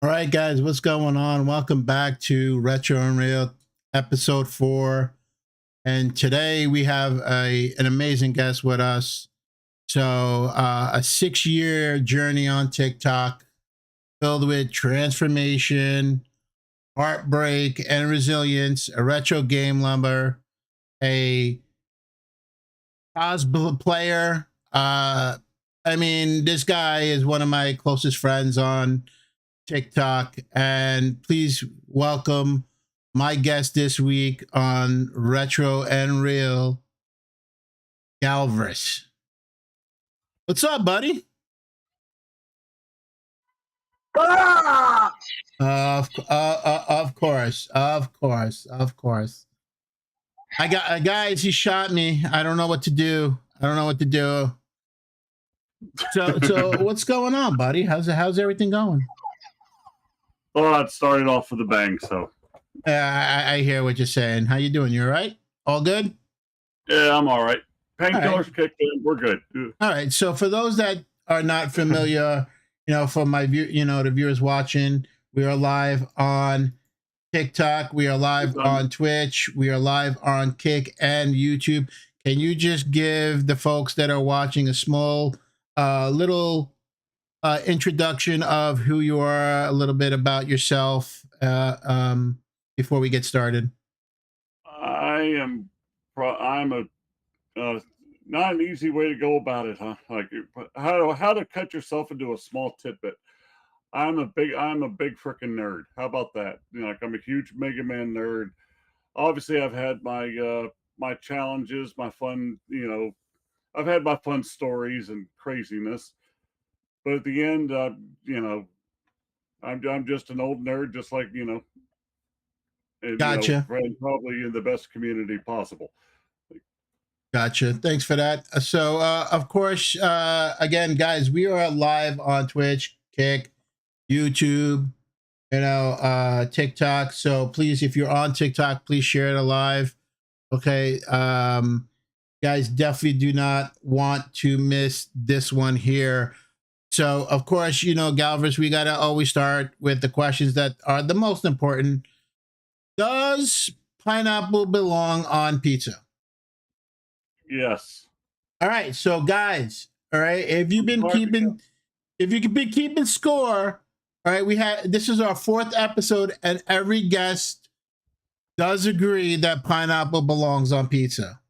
All right, guys, what's going on? Welcome back to Retro Unreal episode 4. And today we have an amazing guest with us. So, a 6-year journey on TikTok filled with transformation, heartbreak, and resilience, a retro game lover, a cosplayer. This guy is one of my closest friends on TikTok, and please welcome my guest this week on Retro and Real, Galvris. What's up, buddy? Of course. I got guys. He shot me. I don't know what to do. So what's going on, buddy? How's everything going? Well, it started off with a bang, so. I hear what you're saying. How you doing? You all right? All good? Yeah, I'm all right. Painkillers kicked in. We're good. All right. So for those that are not familiar, for my the viewers watching, we are live on TikTok. We are live on Twitch. We are live on Kick and YouTube. Can you just give the folks that are watching a small little introduction of who you are, a little bit about yourself before we get started? I'm a not an easy way to go about it, huh? Like how to cut yourself into a small tidbit. I'm a big freaking nerd. How about that? Like I'm a huge Mega Man nerd. Obviously, I've had my my challenges, my fun. I've had my fun stories and craziness. But at the end, I'm just an old nerd, just like and, Gotcha. Probably in the best community possible. Gotcha. Thanks for that. So, of course, again, guys, we are live on Twitch, Kick, YouTube, TikTok. So please, if you're on TikTok, please share it live. Okay. Guys, definitely do not want to miss this one here. So, of course, Galvris, we got to always start with the questions that are the most important. Does pineapple belong on pizza? Yes. All right. So, guys, all right, if you've been keeping score, all right, this is our 4th episode, and every guest does agree that pineapple belongs on pizza.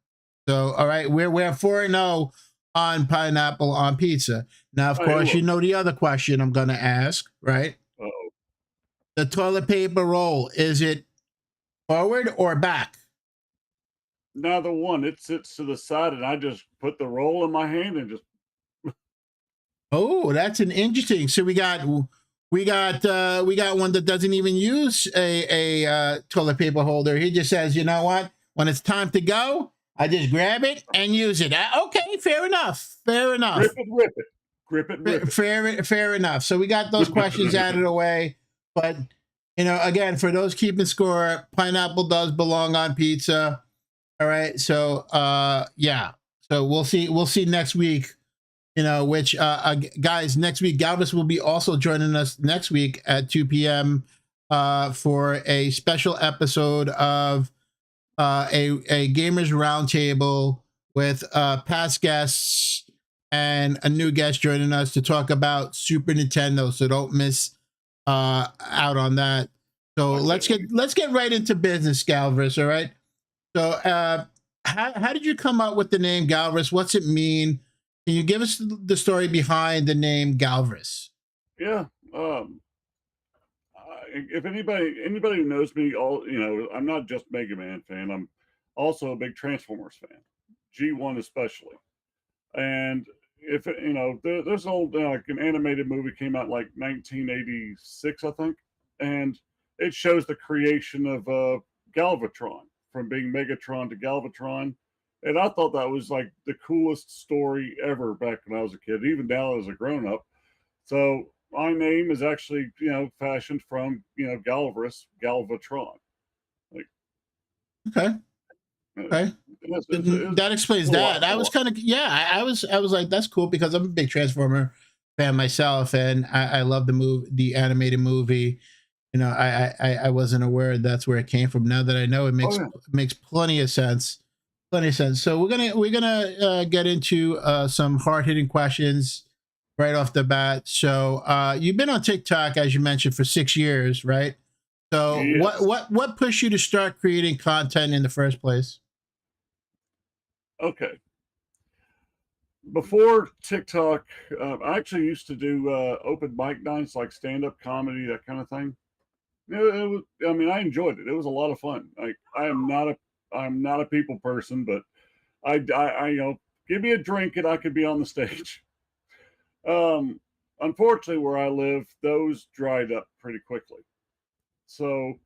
So, all right, we're 4-0 on pineapple on pizza. Now, of course, the other question I'm going to ask, right? Uh-oh. The toilet paper roll, is it forward or back? Neither one. It sits to the side, and I just put the roll in my hand and just. Oh, that's an interesting. So we got one that doesn't even use a toilet paper holder. He just says, you know what? When it's time to go, I just grab it and use it. Okay, fair enough. Grip it. Grip it. Fair enough. So we got those questions out of the way. But, again, for those keeping score, pineapple does belong on pizza. All right. So, yeah. So we'll see next week, which, guys, next week, Galvris will be also joining us next week at 2 p.m. For a special episode of a gamers roundtable with past guests and a new guest joining us to talk about Super Nintendo. So don't miss out on that. So let's get right into business, Galvris. All right. So how did you come up with the name Galvris? What's it mean? Can you give us the story behind the name Galvris? Yeah. If anybody who knows me, I'm not just Mega Man fan. I'm also a big Transformers fan, G1 especially. And if there's an old like an animated movie came out like 1986, I think, and it shows the creation of Galvatron from being Megatron to Galvatron, and I thought that was like the coolest story ever back when I was a kid, even now as a grown up. So my name is actually, fashioned from, Galvris, Galvatron. Like, okay. That explains that. I was kind of, I was like, that's cool because I'm a big Transformer fan myself, and I love the move, the animated movie. You know, I wasn't aware that's where it came from. Now that I know, Oh yeah. makes plenty of sense. Plenty of sense. So we're gonna get into some hard hitting questions right off the bat. So you've been on TikTok, as you mentioned, for 6 years, right? So Yes. what pushed you to start creating content in the first place? Okay. Before TikTok, I actually used to do open mic nights, like stand up comedy, that kind of thing. It was, I mean, I enjoyed it. It was a lot of fun. Like I'm not a people person, but you know, give me a drink and I could be on the stage. Um, Unfortunately, where I live, those dried up pretty quickly. So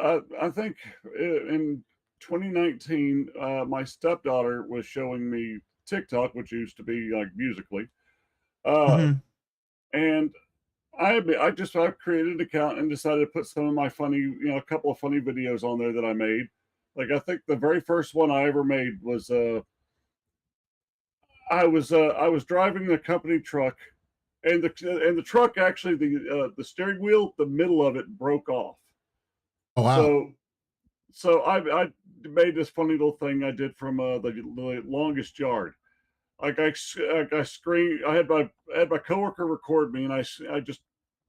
I think in 2019, my stepdaughter was showing me TikTok, which used to be like Musically, uh, Hmm. and I created an account and decided to put some of my funny, you know, a couple of funny videos on there that I made. Like I think the very first one I ever made was I was driving the company truck, and the truck actually the steering wheel, the middle of it broke off. Oh wow. So I made this funny little thing I did from the longest yard. Like I screamed. I had my coworker record me, and I just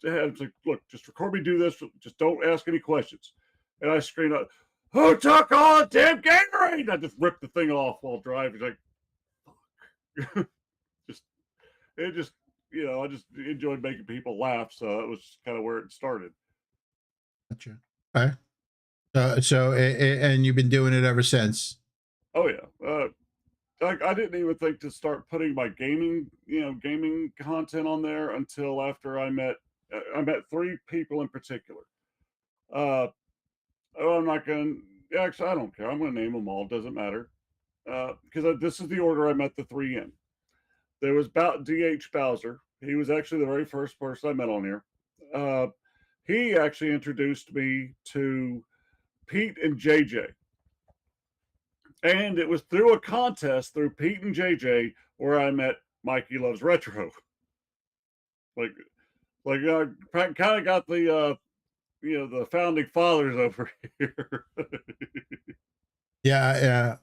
had to look, just record me do this. Just don't ask any questions. And I screamed out, "Who took all the damn Gatorade?" I just ripped the thing off while driving. Like just it just you know I just enjoyed making people laugh, so that was kind of where it started. Gotcha. Okay. And you've been doing it ever since. Oh yeah. I didn't even think to start putting my gaming, you know, gaming content on there until after I met three people in particular. Uh, oh, I'm not going to actually. I don't care. I'm going to name them all. Doesn't matter because this is the order I met the three in. There was DH Bowser. He was actually the very first person I met on here. Uh, he actually introduced me to Pete and JJ, and it was through a contest through Pete and JJ where I met Mikey Loves Retro. Like kind of got the you know the founding fathers over here. Yeah, yeah.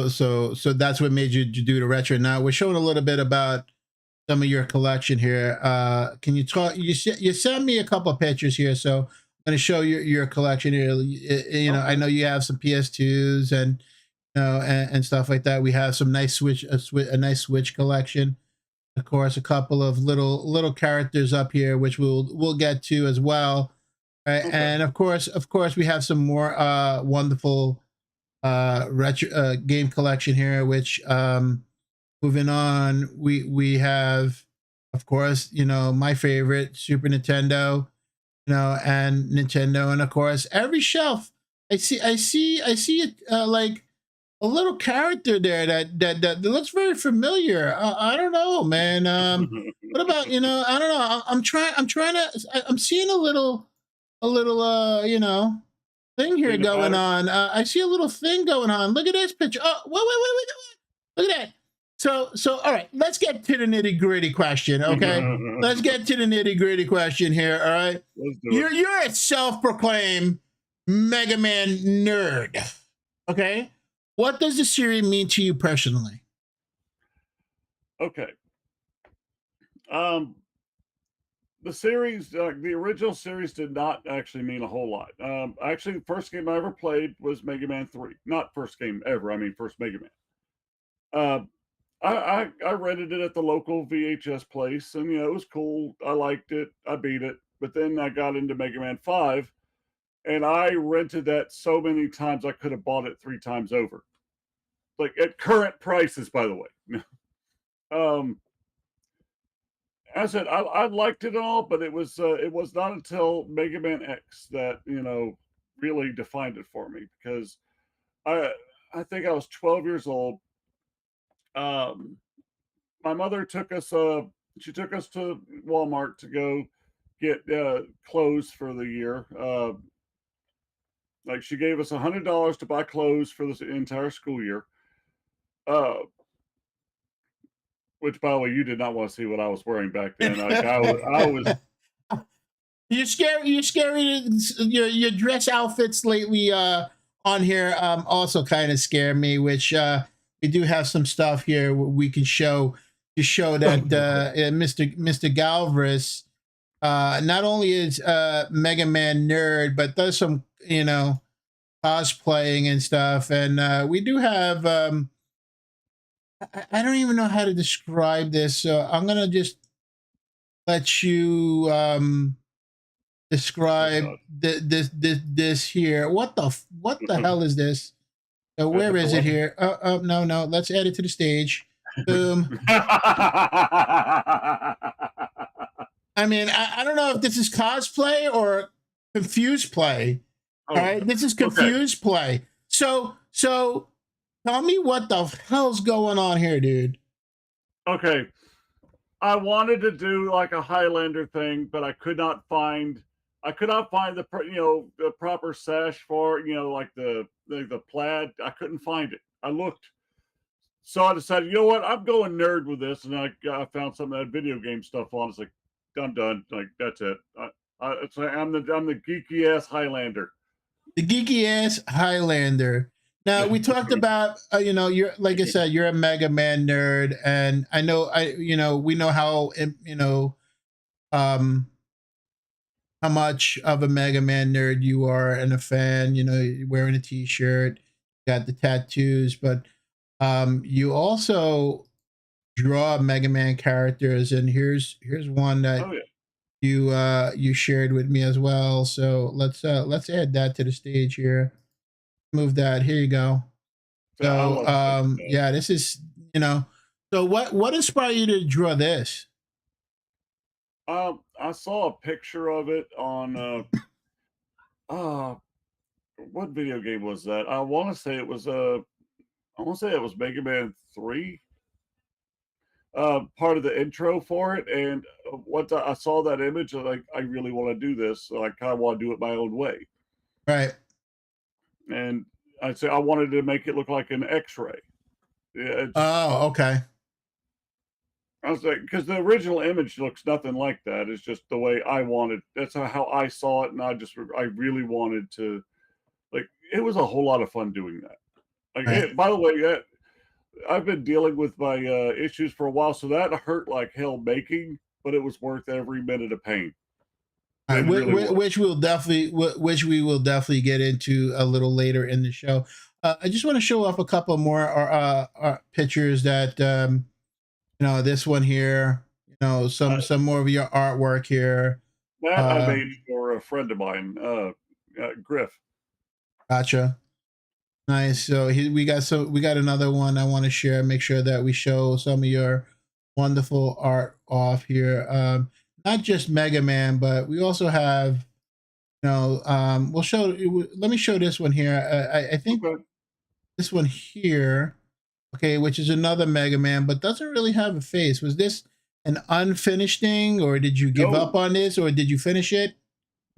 So that's what made you do the retro. Now we're showing a little bit about some of your collection here. Can you talk? You sent me a couple of pictures here, so I'm going to show your collection here. You know, I Okay. know you have some PS2s and you know and stuff like that. We have some nice a nice Switch collection. Of course, a couple of little characters up here, which we'll get to as well. Right? Okay. And of course, we have some more wonderful retro game collection here. Which moving on, we have, of course, you know my favorite Super Nintendo, you know, and Nintendo, and of course every shelf. I see it like a little character there that looks very familiar. I don't know, man. What about you know? I don't know. I'm trying to. I'm seeing a little you know thing here Seeing a going pattern. on. I see a little thing going on. Look at this picture. Oh, wait. Look at that. So all right. Let's get to the nitty gritty question. Okay, let's get to the nitty gritty question here. All right. Let's do it. You're a self proclaimed Mega Man nerd. Okay. What does the series mean to you personally? Okay. Um, the series, the original series, did not actually mean a whole lot. Actually, the first game I ever played was Mega Man 3. Not first game ever. I mean, first Mega Man. Uh, I rented it at the local VHS place, and you know it was cool. I liked it. I beat it, but then I got into Mega Man 5, and I rented that so many times I could have bought it three times over, like at current prices, by the way. um, I said I liked it all, but it was not until Mega Man X that you know really defined it for me because I I think I was 12 years old. Um, my mother took us she took us to Walmart to go get clothes for the year. Like she gave us $100 to buy clothes for this entire school year. Uh, Which, by the way, you did not want to see what I was wearing back then. Like I was You're scary. Your dress outfits lately on here also kind of scare me. Which we do have some stuff here we can show to show that Mr. Galvris not only is Mega Man nerd, but does some cosplaying and stuff. And we do have I don't even know how to describe this, so I'm gonna just let you describe this here. What the hell is this? So where is it here? Oh no, let's add it to the stage. Boom. I mean, I don't know if this is cosplay or confused play. All right, this is confused play. So tell me what the hell's going on here, dude. Okay. I wanted to do like a Highlander thing, but I could not find the proper sash for like the plaid. I couldn't find it. I looked, so I decided, you know what, I'm going nerd with this, and I found some of that video game stuff on. It's like done. Like that's it. I'm the geeky ass Highlander. The geeky ass Highlander. Now we talked about you're, like I said, you're a Mega Man nerd, and I know we know how how much of a Mega Man nerd you are and a fan. You're wearing a T-shirt, got the tattoos, but you also draw Mega Man characters, and here's one that you shared with me as well. So let's add that to the stage here. Move that. Here you go. So yeah, this is So what inspired you to draw this? I saw a picture of it on what video game was that? I want to say it was Mega Man 3. Part of the intro for it, and once I saw that image, like, I really want to do this. So I kind of want to do it my own way. Right. And I say I wanted to make it look like an X-ray. Yeah. Oh, okay. I was like, because the original image looks nothing like that. It's just the way I wanted. That's how I saw it, and I really wanted to. Like, it was a whole lot of fun doing that. Like, Right. by the way, I've been dealing with my issues for a while, so that hurt like hell making, but it was worth every minute of pain. Which we will definitely get into a little later in the show. I just want to show off a couple more pictures that this one here. Some more of your artwork here. That I made for a friend of mine, Griff. Gotcha. Nice. So we got another one I want to share. Make sure that we show some of your wonderful art off here. Not just Mega Man, but we also have, we'll show. Let me show this one here. I think this one here, okay, which is another Mega Man, but doesn't really have a face. Was this an unfinished thing, or did you give up on this, or did you finish it?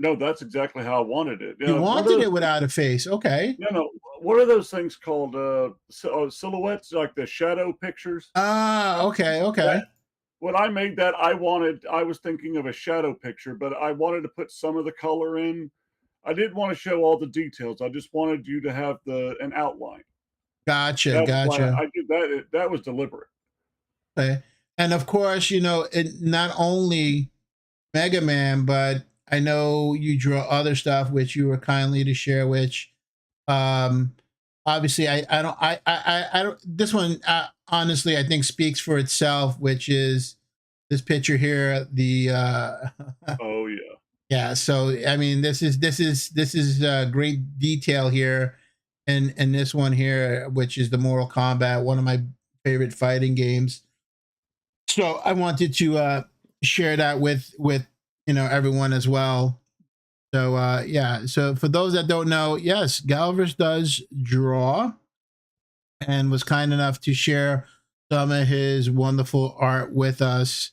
No, that's exactly how I wanted it. You wanted it without a face. Okay. No. What are those things called? Silhouettes, like the shadow pictures? Ah, okay. When I made that, I was thinking of a shadow picture, but I wanted to put some of the color in. I didn't want to show all the details. I just wanted you to have an outline. Gotcha. I did that. That was deliberate. Okay. And of course, it not only Mega Man, but I know you draw other stuff which you were kindly to share, which obviously I don't this one honestly I think speaks for itself, which is this picture here. The oh yeah. Yeah, so I mean this is great detail here in this one here, which is the Mortal Kombat, one of my favorite fighting games. So I wanted to share that with everyone as well. So yeah, so for those that don't know, yes, Galvris does draw and was kind enough to share some of his wonderful art with us.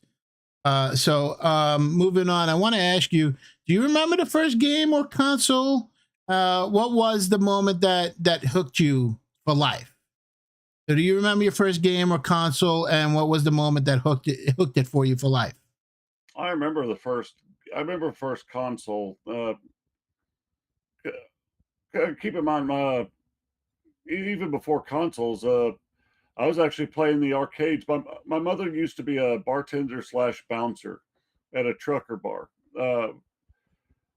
So moving on, I want to ask you, do you remember the first game or console? What was the moment that hooked you for life? So do you remember your first game or console, and what was the moment that hooked it for you for life? I remember the first. I remember first console. Keep in mind, even before consoles, I was actually playing the arcades. My mother used to be a bartender slash bouncer at a trucker bar.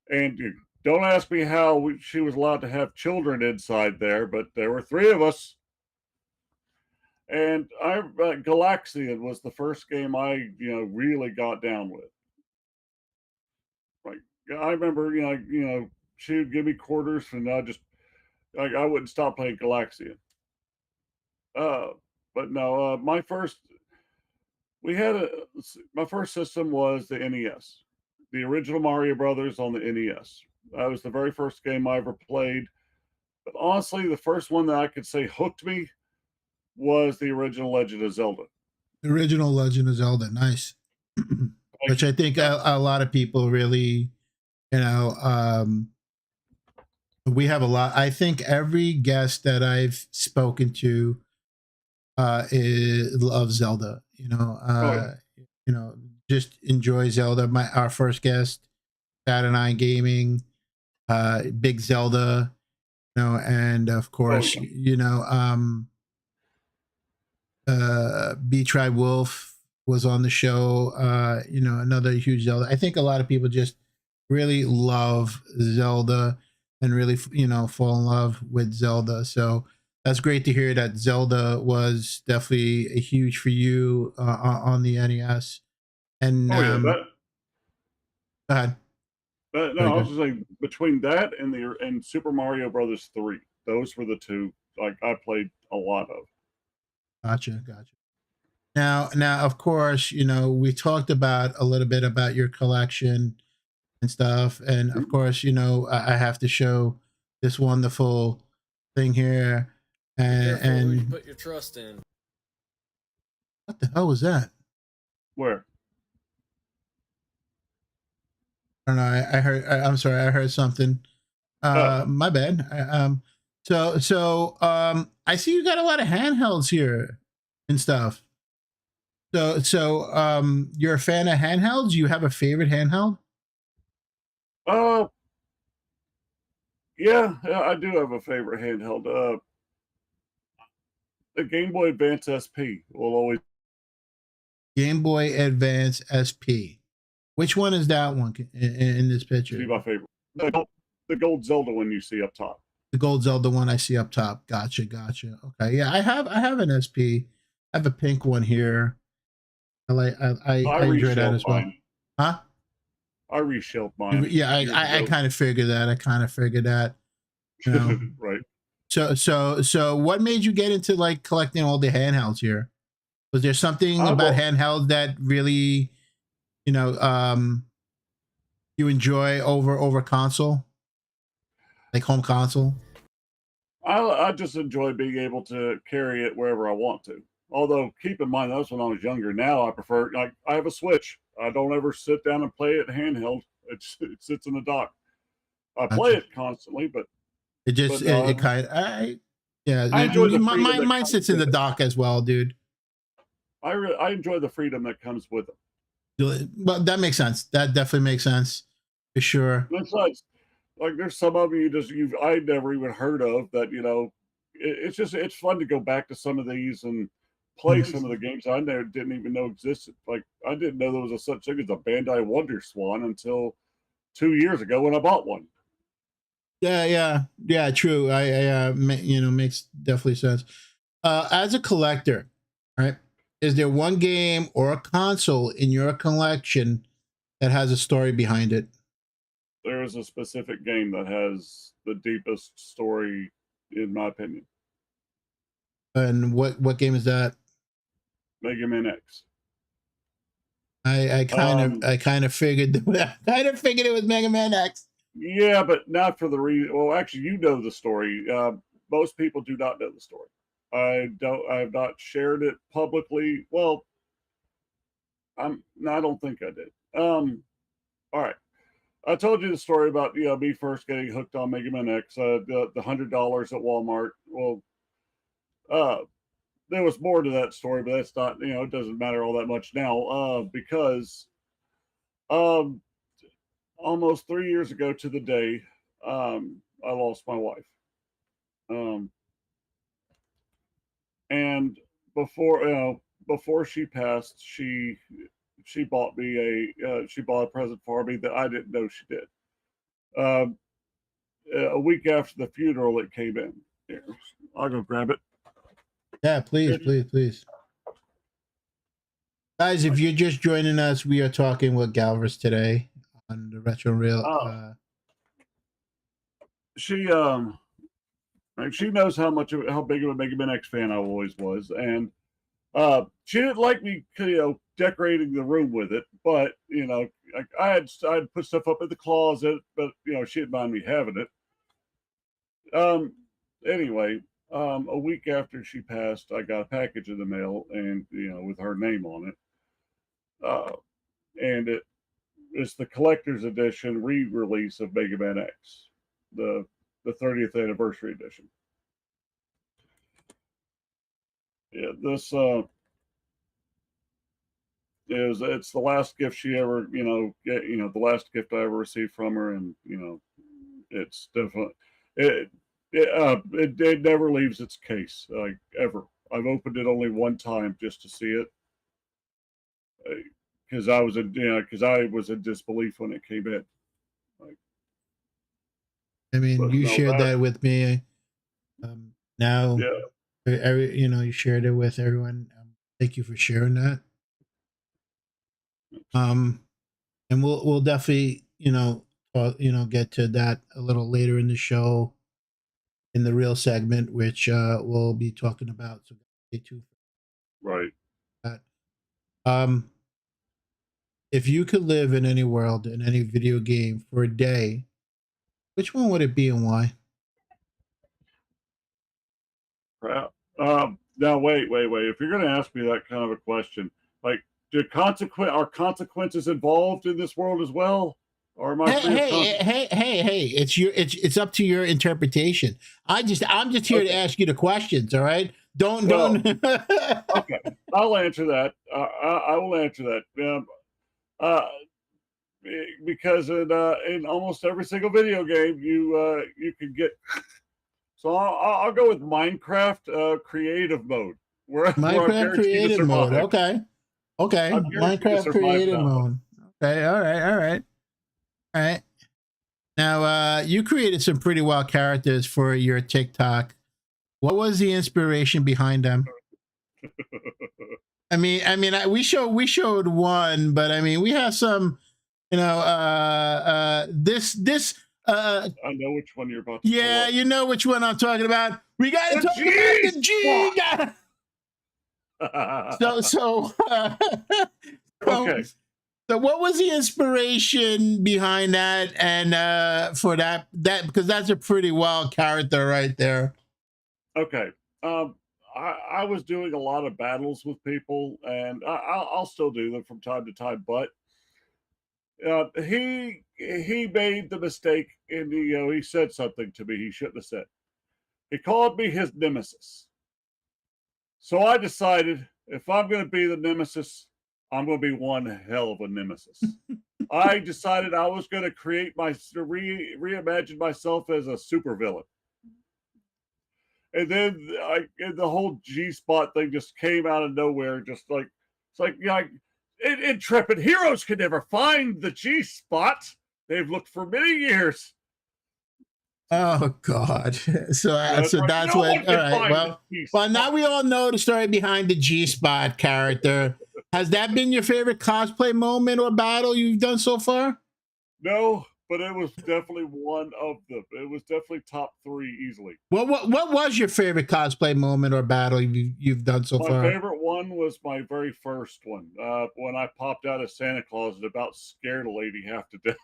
And don't ask me how she was allowed to have children inside there, but there were three of us. And Galaxian was the first game I really got down with. Like I remember, she would give me quarters, and I just I wouldn't stop playing Galaxian. Uh, but no, we had a my first system was the NES, the original Mario Brothers on the NES. That was the very first game I ever played. But honestly, the first one that I could say hooked me was the original Legend of Zelda. The original Legend of Zelda, nice. Which I think a lot of people really, you know, we have a lot. I think every guest that I've spoken to loves Zelda. You know, just enjoy Zelda. Our first guest, Saturday Gaming, big Zelda. And of course, B Tribe Wolf was on the show. Another huge Zelda. I think a lot of people just really love Zelda and really, fall in love with Zelda. So that's great to hear that Zelda was definitely a huge for you on the NES. And oh yeah, that go ahead. no, Very I was good. just saying between that and Super Mario Brothers 3, those were the two like I played a lot of. Gotcha. Now, of course, we talked about a little bit about your collection and stuff, and of Mhm. course, I have to show this wonderful thing here, Be and careful who you and put your trust in. what the hell was that? Where? I don't know. I heard. I'm sorry. I heard something. Oh, My bad. I see you got a lot of handhelds here and stuff. You're a fan of handhelds? You have a favorite handheld? uh, yeah, I do have a favorite handheld. The Game Boy Advance SP will always Game Boy Advance SP. Which one is that one in this be picture? my favorite. The gold Zelda one you see up top. The gold Zelda one I see up top. Gotcha. Okay, yeah, I have an SP. I have a pink one here. I I enjoy that reshelled as well. mine. Huh? I reshelled mine Yeah, years I ago. kind of figured that. You know. Right. So what made you get into like collecting all the handhelds here? Was there something about Well, handhelds that really, you know, um, you enjoy over console, like home console? I just enjoy being able to carry it wherever I want to. Although, keep in mind, that was when I was younger. Now I prefer, like, I have a Switch. I don't ever sit down and play it handheld. It sits in the dock. I play Gotcha. it constantly, It just but no, it kind of yeah. I enjoy the freedom that Mine comes sits in with the it. dock as well, dude. I enjoy the freedom that comes with it. But that makes sense. That definitely makes sense for sure. And besides, like, there's some of you I never even heard of that. It's fun to go back to some of these and play Mhm. some of the games I never didn't even know existed. Like I didn't know there was a such thing as a Bandai Wonder Swan until 2 years ago when I bought one. Yeah. True. Makes definitely sense. As a collector, right? Is there one game or a console in your collection that has a story behind it? There is a specific game that has the deepest story, in my opinion. And what game is that? Mega Man X. I kind of figured it was Mega Man X. Yeah, but not for the reason. Well, actually, you know the story. Most people do not know the story. I don't. I have not shared it publicly. Well, no, I don't think I did. All right. I told you the story about me first getting hooked on Mega Man X. The $100 at Walmart. Well, uh, there was more to that story, but that's not, it doesn't matter all that much now, because um, almost 3 years ago to the day, I lost my wife. Um, and before, before she passed, she bought me she bought a present for me that I didn't know she did. Um, a week after the funeral, it came in. Here, I'll go grab it. Yeah, please, please, please. Guys, if you're just joining us, we are talking with Galvris today on the Retro Reel. She she knows how big of a Mega Man X fan I always was, and she didn't like me, decorating the room with it, but I'd put stuff up in the closet, but she didn't mind me having it. Anyway, a week after she passed, I got a package in the mail, and with her name on it, and it's the collector's edition re-release of Mega Man X, the 30th anniversary edition. Yeah, this it's the last gift she ever the last gift I ever received from her, and it's definitely it never leaves its case, like, ever. I've opened it only one time just to see it, because I was in disbelief when it came in. Like, I mean, you shared that with me. Now, yeah, you shared it with everyone. Thank you for sharing that. And we'll definitely get to that a little later in the show, in the real segment, which we'll be talking about. So stay tuned. Right. If you could live in any world, in any video game for a day, which one would it be and why? Now wait. If you're going to ask me that kind of a question, like, are consequences involved in this world as well, or am I free of consequences? Hey! It's up to your interpretation. I'm just here to ask you the questions. All right, don't. Okay, I'll answer that. I will answer that. Because in almost every single video game, you can get. So I'll go with Minecraft creative mode, where I'm Minecraft guaranteed to creative mode. survive. Okay. I'm guaranteed to Minecraft survive creative now. mode. Okay. All right. Now, you created some pretty wild characters for your TikTok. What was the inspiration behind them? We showed one, but I mean, we have some, this. I know which one you're about to pull up. You know which one I'm talking about. We got to talk about the G. Okay. So what was the inspiration behind that, and for that because that's a pretty wild character right there. Okay. I was doing a lot of battles with people, and I'll still do them from time to time, but he made the mistake, and he said something to me he shouldn't have said. He called me his nemesis. So I decided, if I'm going to be the nemesis, I'm going to be one hell of a nemesis. I decided I was going to reimagine myself as a supervillain. And then the whole G-spot thing just came out of nowhere. Just like, it's like, intrepid heroes can never find the G-spot. They've looked for many years. Oh God! So that's what. All right. Well, now we all know the story behind the G-spot character. Has that been your favorite cosplay moment or battle you've done so far? No, but it was definitely one of them. It was definitely top 3 easily. What was your favorite cosplay moment or battle you've done so far? My favorite one was my very first one, when I popped out of Santa Claus and about scared a lady half to death.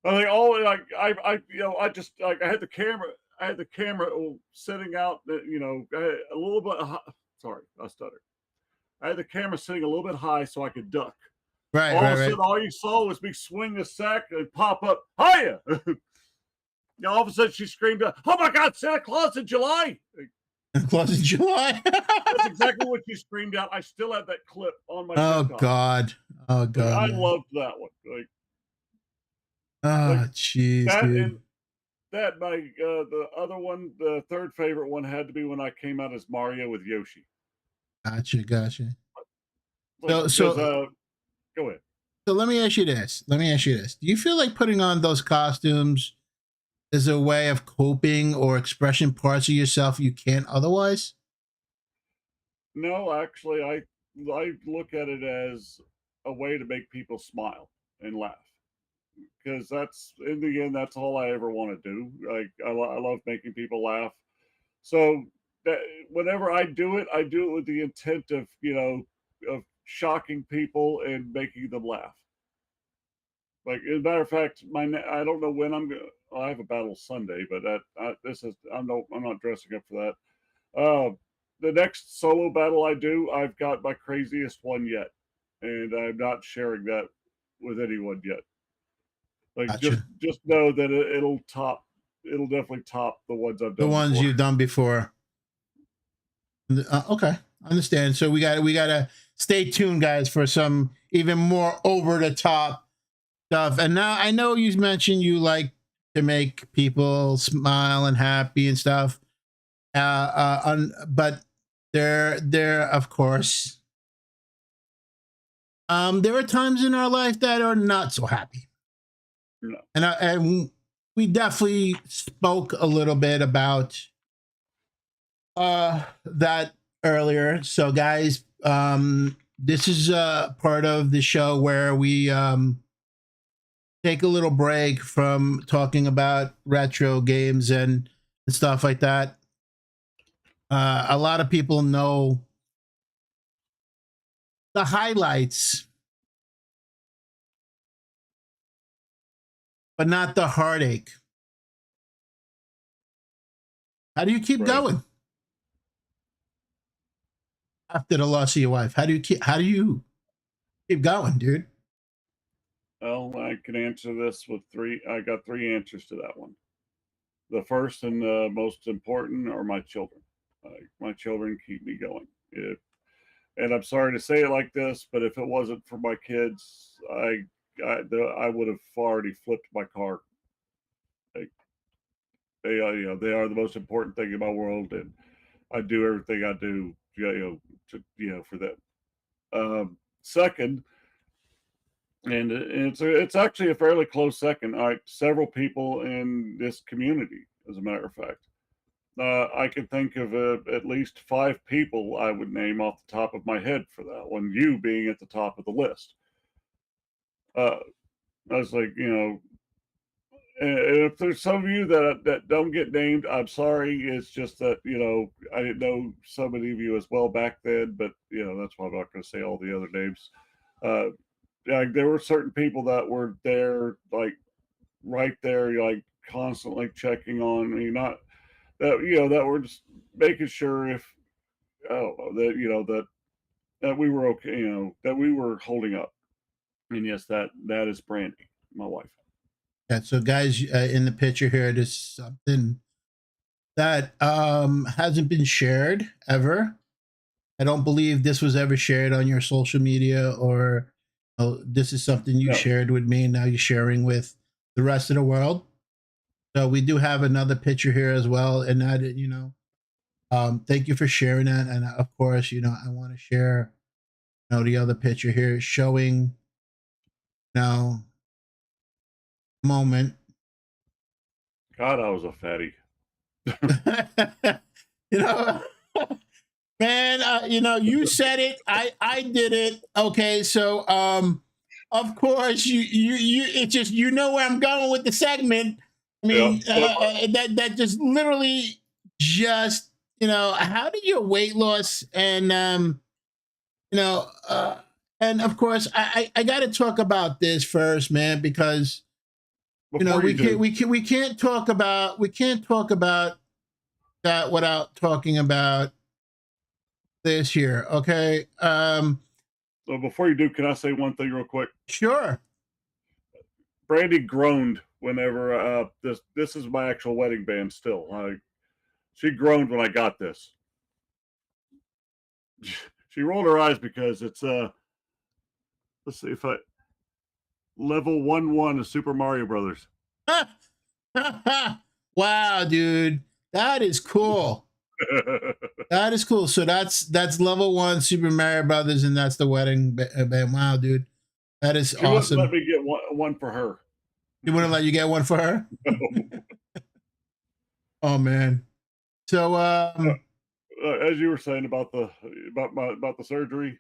I had the camera sitting out, a little bit high. Sorry, I stuttered. I had the camera sitting a little bit high so I could duck. Right. All of a sudden, all you saw was me swing the sack and pop up. Hiya! All of a sudden, she screamed, "Oh my God, Santa Claus in July!" And close in July. That's exactly what you screamed out. I still have that clip on my Oh TikTok. God. Oh Like, God, I man. loved that one. Like Oh jeez, that dude. and that my the other one, the third favorite one had to be when I came out as Mario with Yoshi. Gotcha. Like So because so go ahead. so let me ask you this. Do you feel like putting on those costumes is a way of coping or expressing parts of yourself you can't otherwise? No, actually, I look at it as a way to make people smile and laugh because that's in the end that's all I ever want to do. Like I love making people laugh. So that whenever I do it with the intent of of shocking people and making them laugh. Like as a matter of fact, I don't know when I'm gonna. I have a battle Sunday, but this is I'm not dressing up for that. The next solo battle I do, I've got my craziest one yet, and I'm not sharing that with anyone yet. Like Gotcha. just know that it'll definitely top the ones I've The done ones before. you've done before. Okay, I understand. So we gotta stay tuned, guys, for some even more over the top stuff. And now I know you mentioned you like to make people smile and happy and stuff. But there of course, there are times in our life that are not so happy, No. and we definitely spoke a little bit about that earlier. So guys, this is part of the show where we take a little break from talking about retro games and stuff like that. A lot of people know the highlights, but not the heartache. How do you keep Right. going after the loss of your wife? How do you keep going, dude? Well, I can answer this with three. I got three answers to that one. The first and the most important are my children. My children keep me going. And I'm sorry to say it like this, but if it wasn't for my kids, I would have already flipped my car. Like, they are, they are the most important thing in my world, and I do everything I do, for them. Second, and it's actually a fairly close second. Several people in this community, as a matter of fact. I can think of at least five people I would name off the top of my head for that one. You being at the top of the list. Uh, I was like, and if there's some of you that don't get named, I'm sorry. It's just that I didn't know so many of you as well back then, but that's why I'm not going to say all the other names. Uh, yeah, there were certain people that were there, like right there, like constantly checking on me, not that that were just making sure if that we were okay, that we were holding up. And yes, that is Brandy, my wife. Yeah. So guys, in the picture here, there's something that hasn't been shared ever. I don't believe this was ever shared on your social media, or this is something you No, shared with me and now you're sharing with the rest of the world. So we do have another picture here as well, and that thank you for sharing that. And of course, I want to share the other picture here showing now moment. God, I was a fatty. you know Man, you said it. I did it. Okay, so of course you it's just where I'm going with the segment. I Yeah, mean, that just literally just how did your weight loss and you know and of course I got to talk about this first, man, because before you do, we can't talk about that without talking about this here. Okay. before you do, can I say one thing real quick? Sure. Brandy groaned whenever this is my actual wedding band. Still, she groaned when I got this. she rolled her eyes because it's let's see if I level 1-1 of Super Mario Brothers. Wow, dude, that is cool. That is cool. So that's level 1 Super Mario Brothers, and that's the wedding band. Wow, dude, that is She wouldn't let awesome. me get one for her. You wouldn't let you get one for her? Oh man. So As you were saying about the surgery.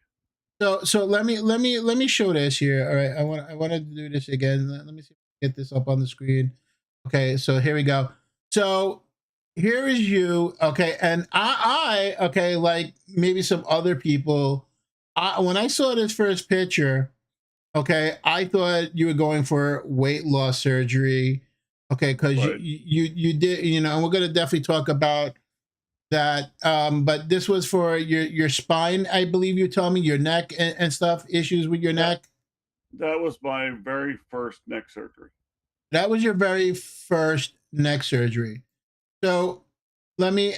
so let me show this here. All right, I want to do this again. Let me see if I can get this up on the screen. Okay, so here we go. So here is you. Okay, and I okay, like maybe some other people. When I saw this first picture, okay, I thought you were going for weight loss surgery. Okay, because Right. you did, and we're gonna definitely talk about that. But this was for your spine, I believe you told me, your neck and stuff, issues with your That neck. that was my very first neck surgery. That was your very first neck surgery. So let me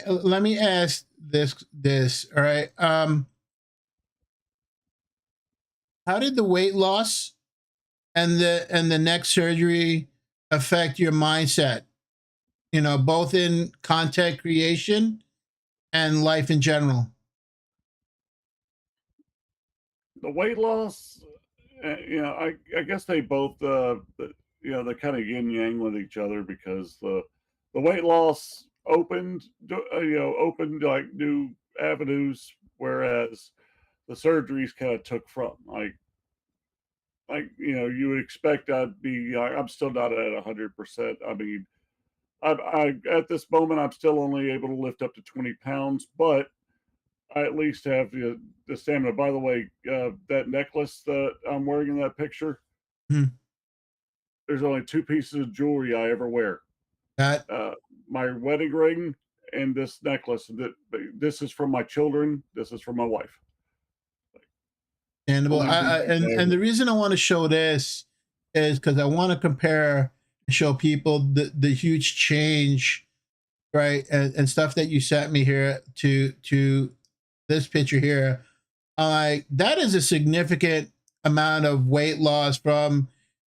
ask this. All right. How did the weight loss and the neck surgery affect your mindset? Both in content creation and life in general. The weight loss, I guess they both, they kind of yin yang with each other because the weight loss opened like new avenues, whereas the surgeries kind of took from you would expect I'd be. I'm still not at 100%. I mean, I at this moment I'm still only able to lift up to 20 pounds, but I at least have the stamina. By the way, that necklace that I'm wearing in that picture, Hmm. there's only two pieces of jewelry I ever wear. That Uh, my wedding ring and this necklace. This is from my children. This is from my wife. understandable. Only two things I And ever. the reason I want to show this is because I want to compare and show people the huge change, right, and stuff that you sent me here to this picture here. That is a significant amount of weight loss from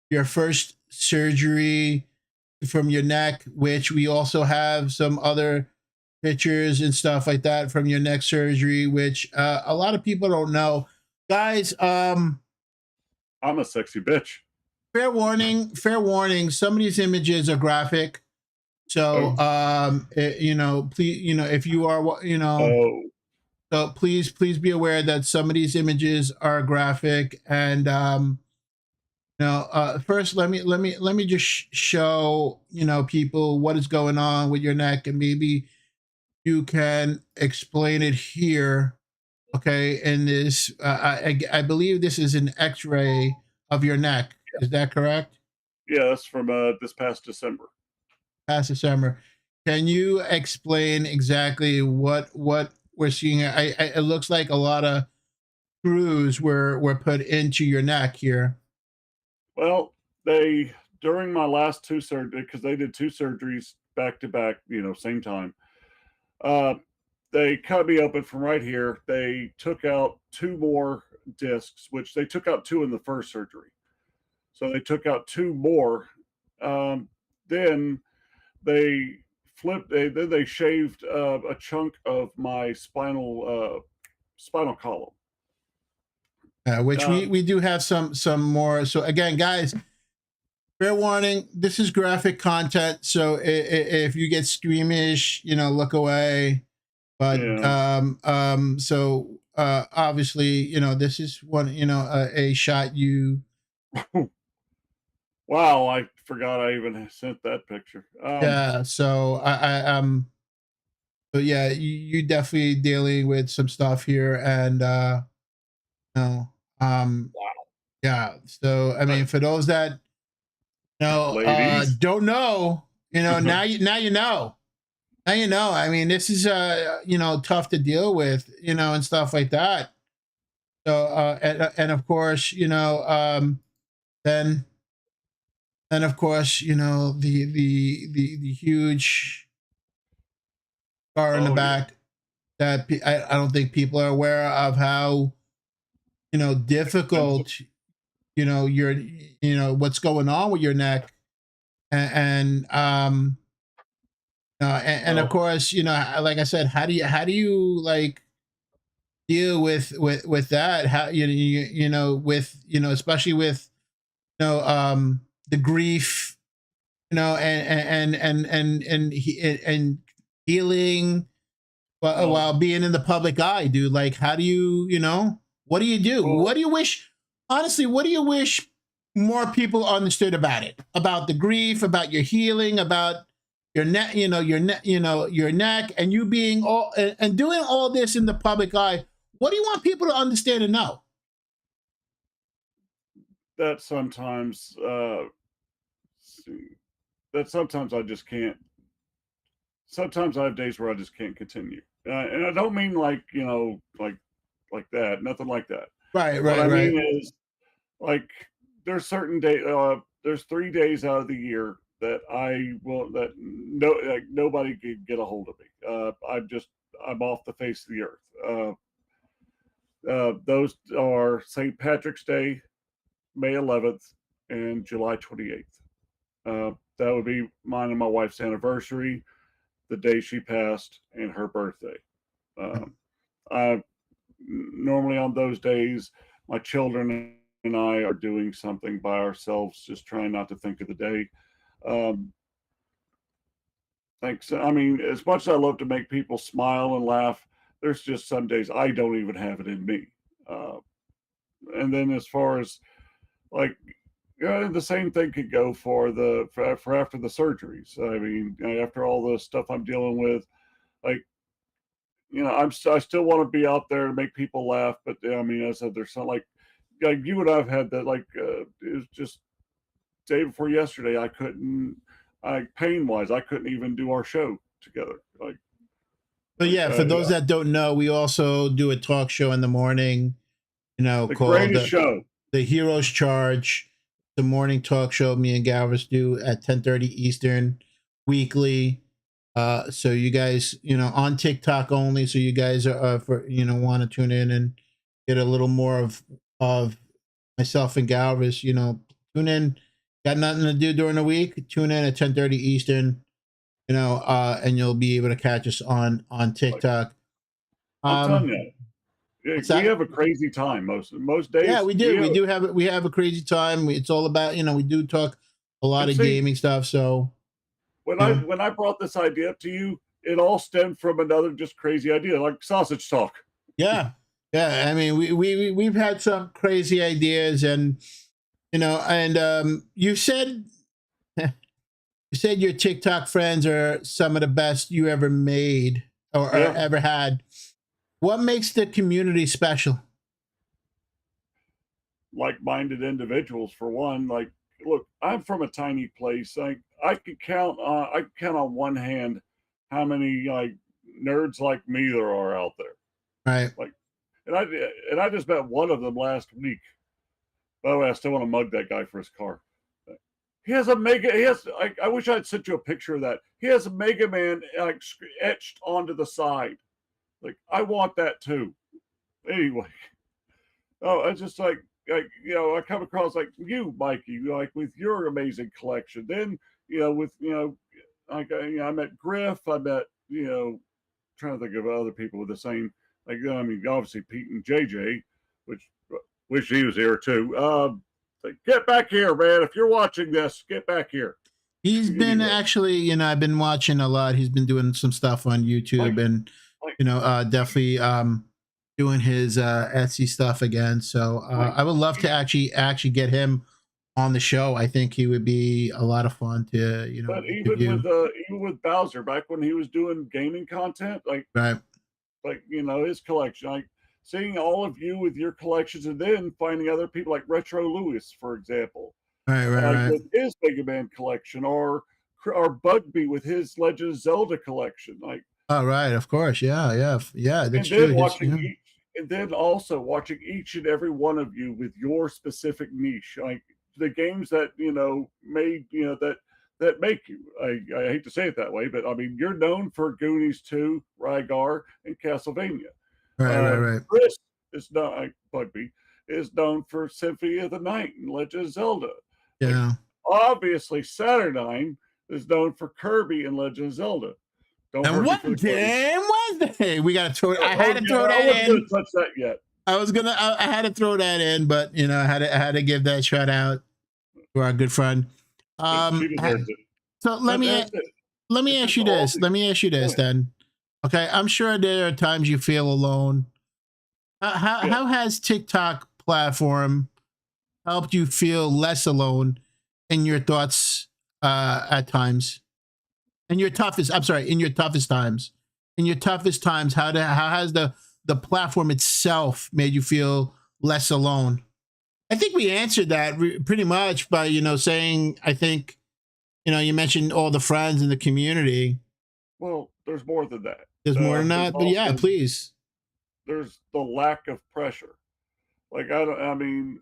your first surgery, from your neck, which we also have some other pictures and stuff like that from your neck surgery, which a lot of people don't know. Guys, I'm a sexy bitch. fair warning, some of these images are graphic. So, Oh, please, if you are, oh, so please be aware that some of these images are graphic. And first let me just show people what is going on with your neck, and maybe you can explain it here. Okay, and this I believe this is an X-ray of your neck. Is that correct? yeah, that's from this past December. Past December. Can you explain exactly what we're seeing here? It looks like a lot of screws were put into your neck here. Well, they during my last two surgeries, because they did two surgeries back to back, same time. Uh, they cut me open from right here. They took out two more discs, which they took out two in the first surgery. So they took out two more. Um, then they then they shaved a chunk of my spinal column. Which we Um, we do have some more. So again, guys, fair warning, this is graphic content. So if you get squeamish, look away. But yeah. so obviously, this is one, a shot you. Wow, I forgot I even sent that picture. Yeah. So so yeah, you definitely dealing with some stuff here, and you know, um, Wow, yeah. So I mean, for those that ladies. don't know, now you know. Now you know. I mean, this is tough to deal with, and stuff like that. So and of course, then of course, the huge scar in the Oh yeah, back that I don't think people are aware of how Expensive. difficult your what's going on with your neck, and of Oh, course like I said, how do you like deal with that, how with especially with the grief, and healing well, while being in the public eye, dude. Like, how do what do you do? well, What do you wish, honestly, what do you wish more people understood about it? About the grief, about your healing, about your neck, your neck, and you being all and doing all this in the public eye. What do you want people to understand and know? that sometimes, that sometimes I just can't. Sometimes I have days where I just can't continue, and I don't mean like like that. Nothing like that. Right, What right, I right. mean is like there's certain day. There's 3 days out of the year that I will that no like nobody can get a hold of me. I'm off the face of the earth. Those are St. Patrick's Day, May 11th, and July 28th. That would be mine and my wife's anniversary, the day she passed, and her birthday. Um, I normally on those days, my children and I are doing something by ourselves, just trying not to think of the day. Um, thanks. I mean, as much as I love to make people smile and laugh, there's just some days I don't even have it in me. Uh, and then as far as like yeah, the same thing could go for for after the surgeries. I mean, after all the stuff I'm dealing with, like I still want to be out there and make people laugh, but I mean, as I said, there's some like you and I've had that it was just day before yesterday. I couldn't, I pain wise, I couldn't even do our show together. So Like yeah, for those that don't know, we also do a talk show in the morning, the called greatest show. the Heroes Charge, the morning talk show me and Galvris do at 10:30 Eastern weekly. So you guys, on TikTok only. So you guys are for want to tune in and get a little more of myself and Galvris. Tune in. Got nothing to do during the week? Tune in at 10:30 Eastern. And you'll be able to catch us on Like TikTok. I'm telling Um, you, what's we that? have a crazy time most Yeah, days. we We do. have, We have a crazy time. It's all about we do talk a lot and of see, gaming stuff. So when you know, I brought this idea up to you, it all stemmed from another just crazy idea, like sausage talk. yeah, yeah. I mean, we've had some crazy ideas, and you said you said your TikTok friends are some of the best you ever made or Yeah, ever had. What makes the community special? like-minded individuals for one. Like, look, I'm from a tiny place. I can count on one hand how many like nerds like me there are out there. Right. Like, and I just met one of them last week. By the way, I still want to mug that guy for his car. He has a mega. He has. I wish I'd sent you a picture of that. He has a Mega Man like etched onto the side. Like I want that too. Anyway, oh, I just I come across like you, Mikey, like with your amazing collection. Then with I met Griff. I met trying to think of other people with the same I mean obviously Pete and JJ, which wish he was here too. Like, get back here, man! If you're watching this, get back here. He's been Anyway, actually, I've been watching a lot. He's been doing some stuff on like YouTube and, like definitely doing his Etsy stuff again. So like I would love to actually get him on the show. I think he would be a lot of fun to, but interview. even with Bowser back when he was doing gaming content, Right, his collection, like seeing all of you with your collections, and then finding other people like Retro Lewis, for example, right, right, like right. with his Mega Man collection, or Bugby with his Legend of Zelda collection, like Oh, right, of course, yeah, yeah, yeah. That's and then true. His, watching each and then also watching each and every one of you with your specific niche, like the games that made that make you. I hate to say it that way, but I mean, you're known for Goonies 2, Rygar, and Castlevania. Right. Chris is not Bugby is known for Symphony of the Night and Legend of Zelda. Like Yeah. obviously, Saturnine is known for Kirby and Legend of Zelda. Don't And hurt me what for the damn Wednesday? We got to throw. I Oh, had to yeah, throw I that wasn't in. gonna touch that yet. I had to throw that in, but you know, I had to give that shout out to our good friend. She deserves it. So let me That's it. It's ask just you all this. the- Let me ask you this Yeah. then. Okay, I'm sure there are times you feel alone. Yeah. How has TikTok platform helped you feel less alone in your thoughts at times? In your toughest, I'm sorry, in your toughest times. In your toughest times, how has the platform itself made you feel less alone? I think we answered that pretty much by, you know, saying, I think, you know, you mentioned all the friends in the community. Well, there's more than that. There's more than There's that, but yeah, also please. there's the lack of pressure. Like I mean,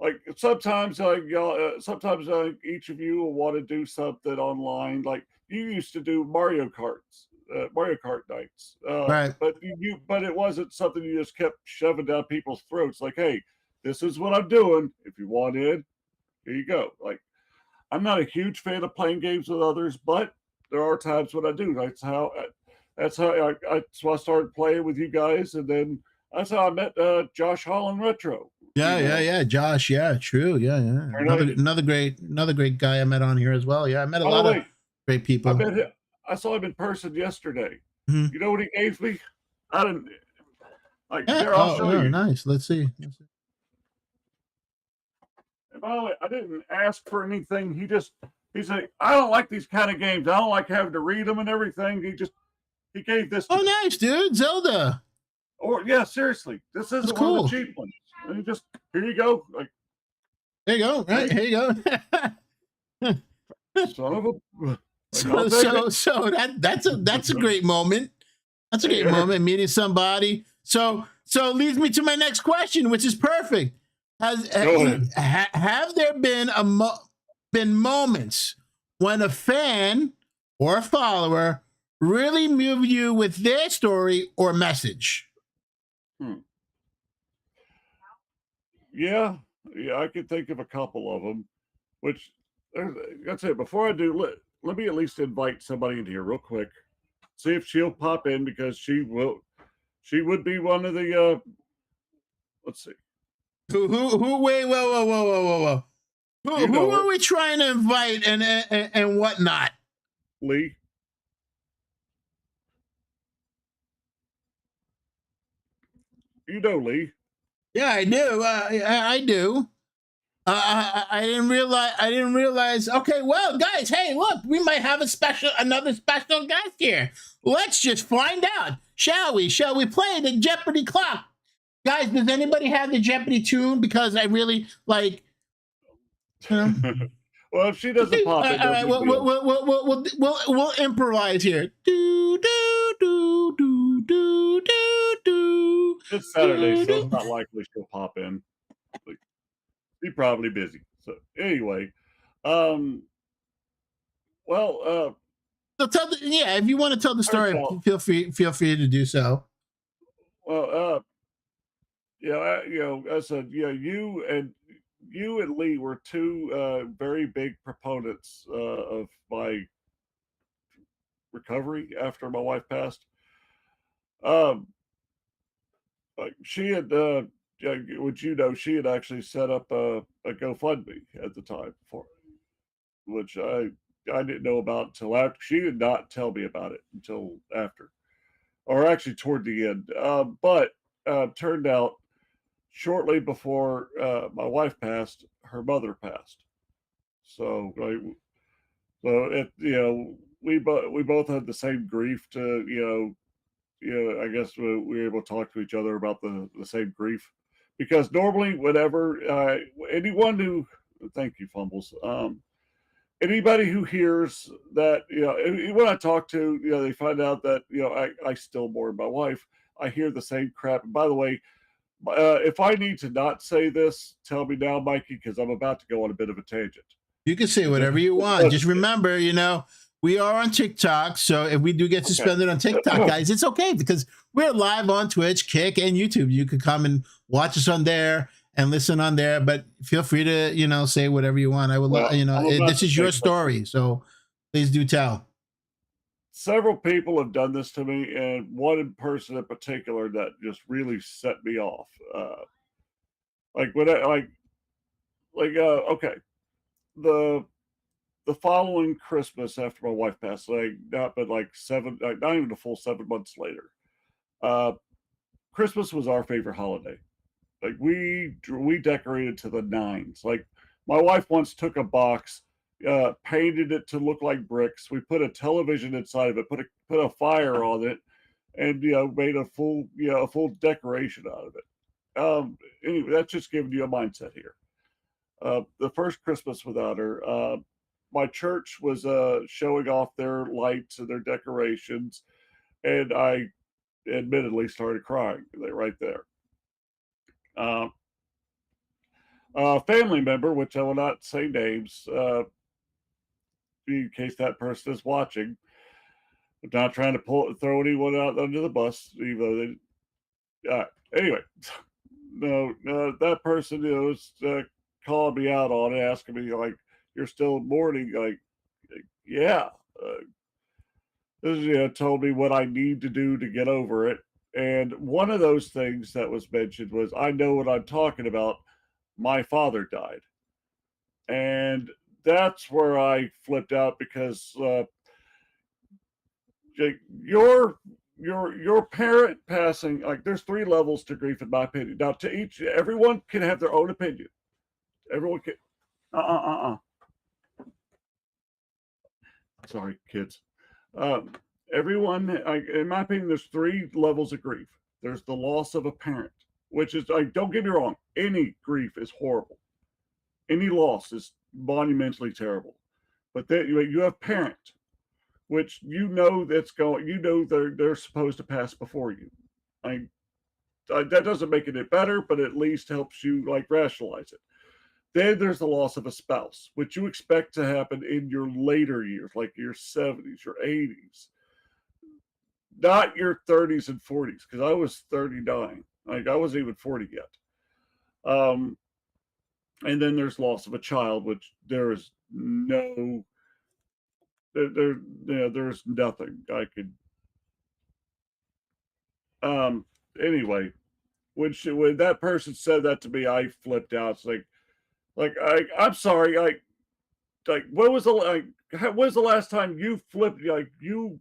like sometimes sometimes each of you will want to do something online. Like you used to do Mario Kart nights. Right. But it wasn't something you just kept shoving down people's throats. Like, hey, this is what I'm doing. If you want in, here you go. Like I'm not a huge fan of playing games with others, but there are times when I do. That's why I started playing with you guys, and then that's how I met Josh Holland Retro. Yeah. Josh, yeah, true. Yeah. And Another great guy I met on here as well. Yeah, I met a by the lot of way, great I people. met him. I saw him in person yesterday. Mhm. You know what he gave me? I didn't like. Yeah. There, I'll show you. Nice. Let's see. And by the way, I didn't ask for anything. He said, I don't like these kind of games. I don't like having to read them and everything. He gave this to Oh, me. nice, dude. Zelda. Or yeah, seriously, this isn't That's one cool. of the cheap ones. And here you go. Like There you go. Right. Here you go. son of a. Like, So that's a great moment. That's a great moment, meeting somebody. So it leads me to my next question, which is perfect. Have there been been moments when a fan or a follower really moved you with their story or message? Yeah, I could think of a couple of them. Which that's it. Before I do, let me at least invite somebody in here real quick. See if she'll pop in because she will. She would be one of the. Let's see. Who? Wait, whoa. Who are we trying to invite and whatnot? Lee. You know Lee. Yeah, I do. I do. I didn't realize. Okay, well, guys, hey, look, we might have another special guest here. Let's just find out, shall we? Shall we play the Jeopardy clock, guys? Does anybody have the Jeopardy tune? Because I really like. Well, if she doesn't pop in, all right, we'll improvise here. It's Saturday, so it's not likely she'll pop in. Like, she's probably busy. So anyway, well, so if you want to tell the story, feel free to do so. Well, I said, you and Lee were two very big proponents of my recovery after my wife passed. Like she had, would she had actually set up a GoFundMe at the time for, which I didn't know about until after. She did not tell me about it until after, or actually toward the end. But turned out shortly before my wife passed, her mother passed. So, we both had the same grief to I guess we were able to talk to each other about the same grief, because normally whenever anyone who thank you fumbles anybody who hears that when I talk to they find out that I still mourn my wife. I hear the same crap. And by the way, if I need to not say this, tell me now, Mikey, because I'm about to go on a bit of a tangent. You can say whatever you want. Just remember, you know, we are on TikTok. So if we do get suspended on TikTok, guys, it's okay because we're live on Twitch, Kick, and YouTube. You could come and watch us on there and listen on there, but feel free to, you know, say whatever you want. I would, Well, you know, this is your TikTok. story. So please do tell. Several people have done this to me, and one person in particular that just really set me off. Like when I okay, the following Christmas after my wife passed, like not but like not even a full 7 months later. Uh, Christmas was our favorite holiday. Like we decorated to the nines. Like my wife once took a box, painted it to look like bricks. We put a television inside of it, put a fire on it, and made a full decoration out of it. Anyway, that's just giving you a mindset here. The first Christmas without her, my church was showing off their lights and their decorations, and I admittedly started crying right there. A family member, which I will not say names, in case that person is watching. I'm not trying to throw anyone out under the bus, even though they. Anyway, no, that person was calling me out on it, asking me like, "You're still mourning?" Like, yeah. Told me what I need to do to get over it. And one of those things that was mentioned was, I know what I'm talking about. My father died. And that's where I flipped out because your parent passing, like there's 3 levels to grief in my opinion. Now everyone can have their own opinion. Everyone can sorry, kids. Everyone, in my opinion, there's 3 levels of grief. There's the loss of a parent, which is, don't get me wrong, any grief is horrible. Any loss is monumentally terrible. But then you have parent, which they're supposed to pass before you. That doesn't make it better, but at least helps you like rationalize it. Then there's the loss of a spouse, which you expect to happen in your later years, like your 70s, your 80s, not your 30s and 40s, because I was 39. Like I wasn't even 40 yet. And then there's loss of a child, which there is no, there's nothing I could. Anyway, when that person said that to me, I flipped out. It's I'm sorry, when was the last time you flipped you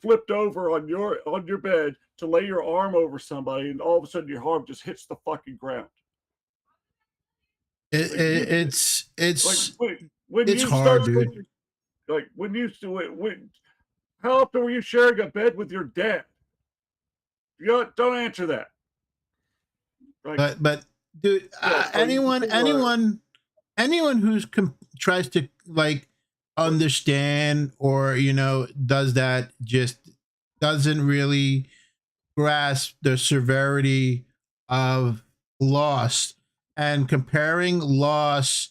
flipped over on your bed to lay your arm over somebody and all of a sudden your arm just hits the fucking ground? It's when it's you hard, started dude. How often were you sharing a bed with your dad? Don't answer that. But dude, anyone who's tries to like understand or does that just doesn't really grasp the severity of loss and comparing loss.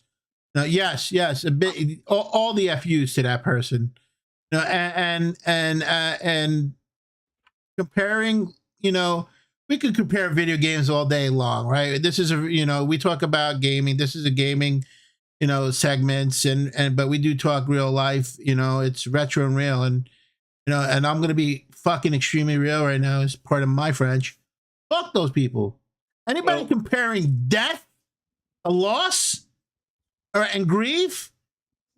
Now, yes, a bit all the FUs to that person. And comparing, we could compare video games all day long, right? This is we talk about gaming. This is a gaming, segments and but we do talk real life, it's retro and real and and I'm gonna be fucking extremely real right now as part of my French. Fuck those people. Anybody comparing death, a loss, and grief,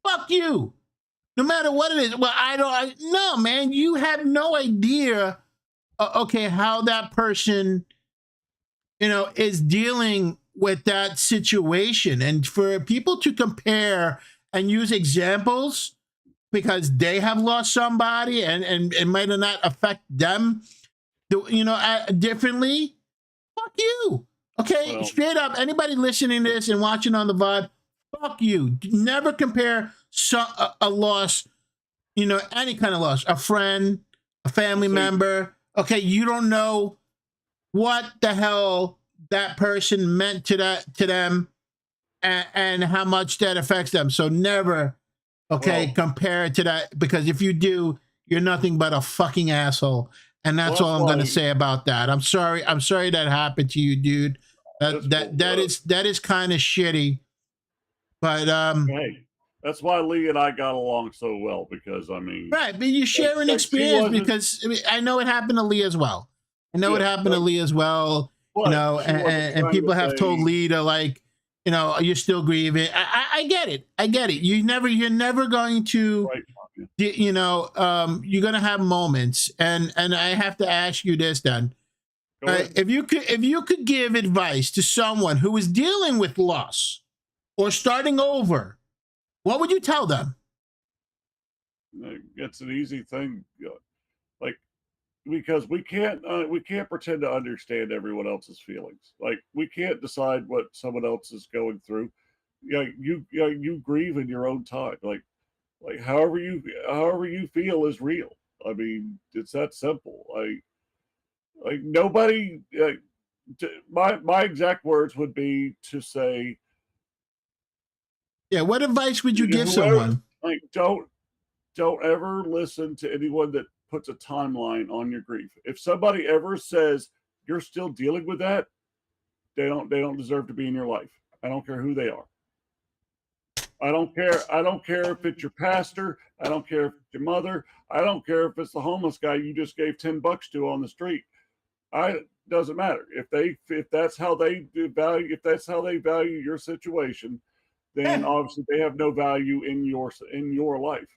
fuck you. No matter what it is. Well, no, man, you have no idea, okay, how that person, is dealing with that situation. And for people to compare and use examples because they have lost somebody and it might not affect them, differently, fuck you. Okay, straight up, anybody listening to this and watching on the VOD, fuck you. Never compare a loss, any kind of loss, a friend, a family member. Okay, you don't know what the hell that person meant to them and how much that affects them. So never, okay, compare it to that, because if you do, you're nothing but a fucking asshole. And that's all I'm going to say about that. I'm sorry that happened to you, dude. That is kind of shitty. But hey, that's why Lee and I got along so well, because I mean, right, but you share an experience, because I mean, I know it happened to Lee as well. I know it happened to Lee as well. You know, and people have told Lee to, like, you know, you're still grieving. I get it. I get it. You're never going to, you know, you're gonna have moments, and I have to ask you this then. Right? If you could give advice to someone who is dealing with loss or starting over, what would you tell them? It's an easy thing, like, because we can't pretend to understand everyone else's feelings. Like, we can't decide what someone else is going through. You grieve in your own time. Like however you feel is real. I mean, it's that simple. Like nobody. My exact words would be to say, yeah. What advice would you give someone? Like, don't ever listen to anyone that puts a timeline on your grief. If somebody ever says you're still dealing with that, they don't deserve to be in your life. I don't care who they are. I don't care if it's your pastor. I don't care if it's your mother. I don't care if it's the homeless guy you just gave $10 to on the street. Doesn't matter. If that's how they value your situation, then obviously they have no value in your life.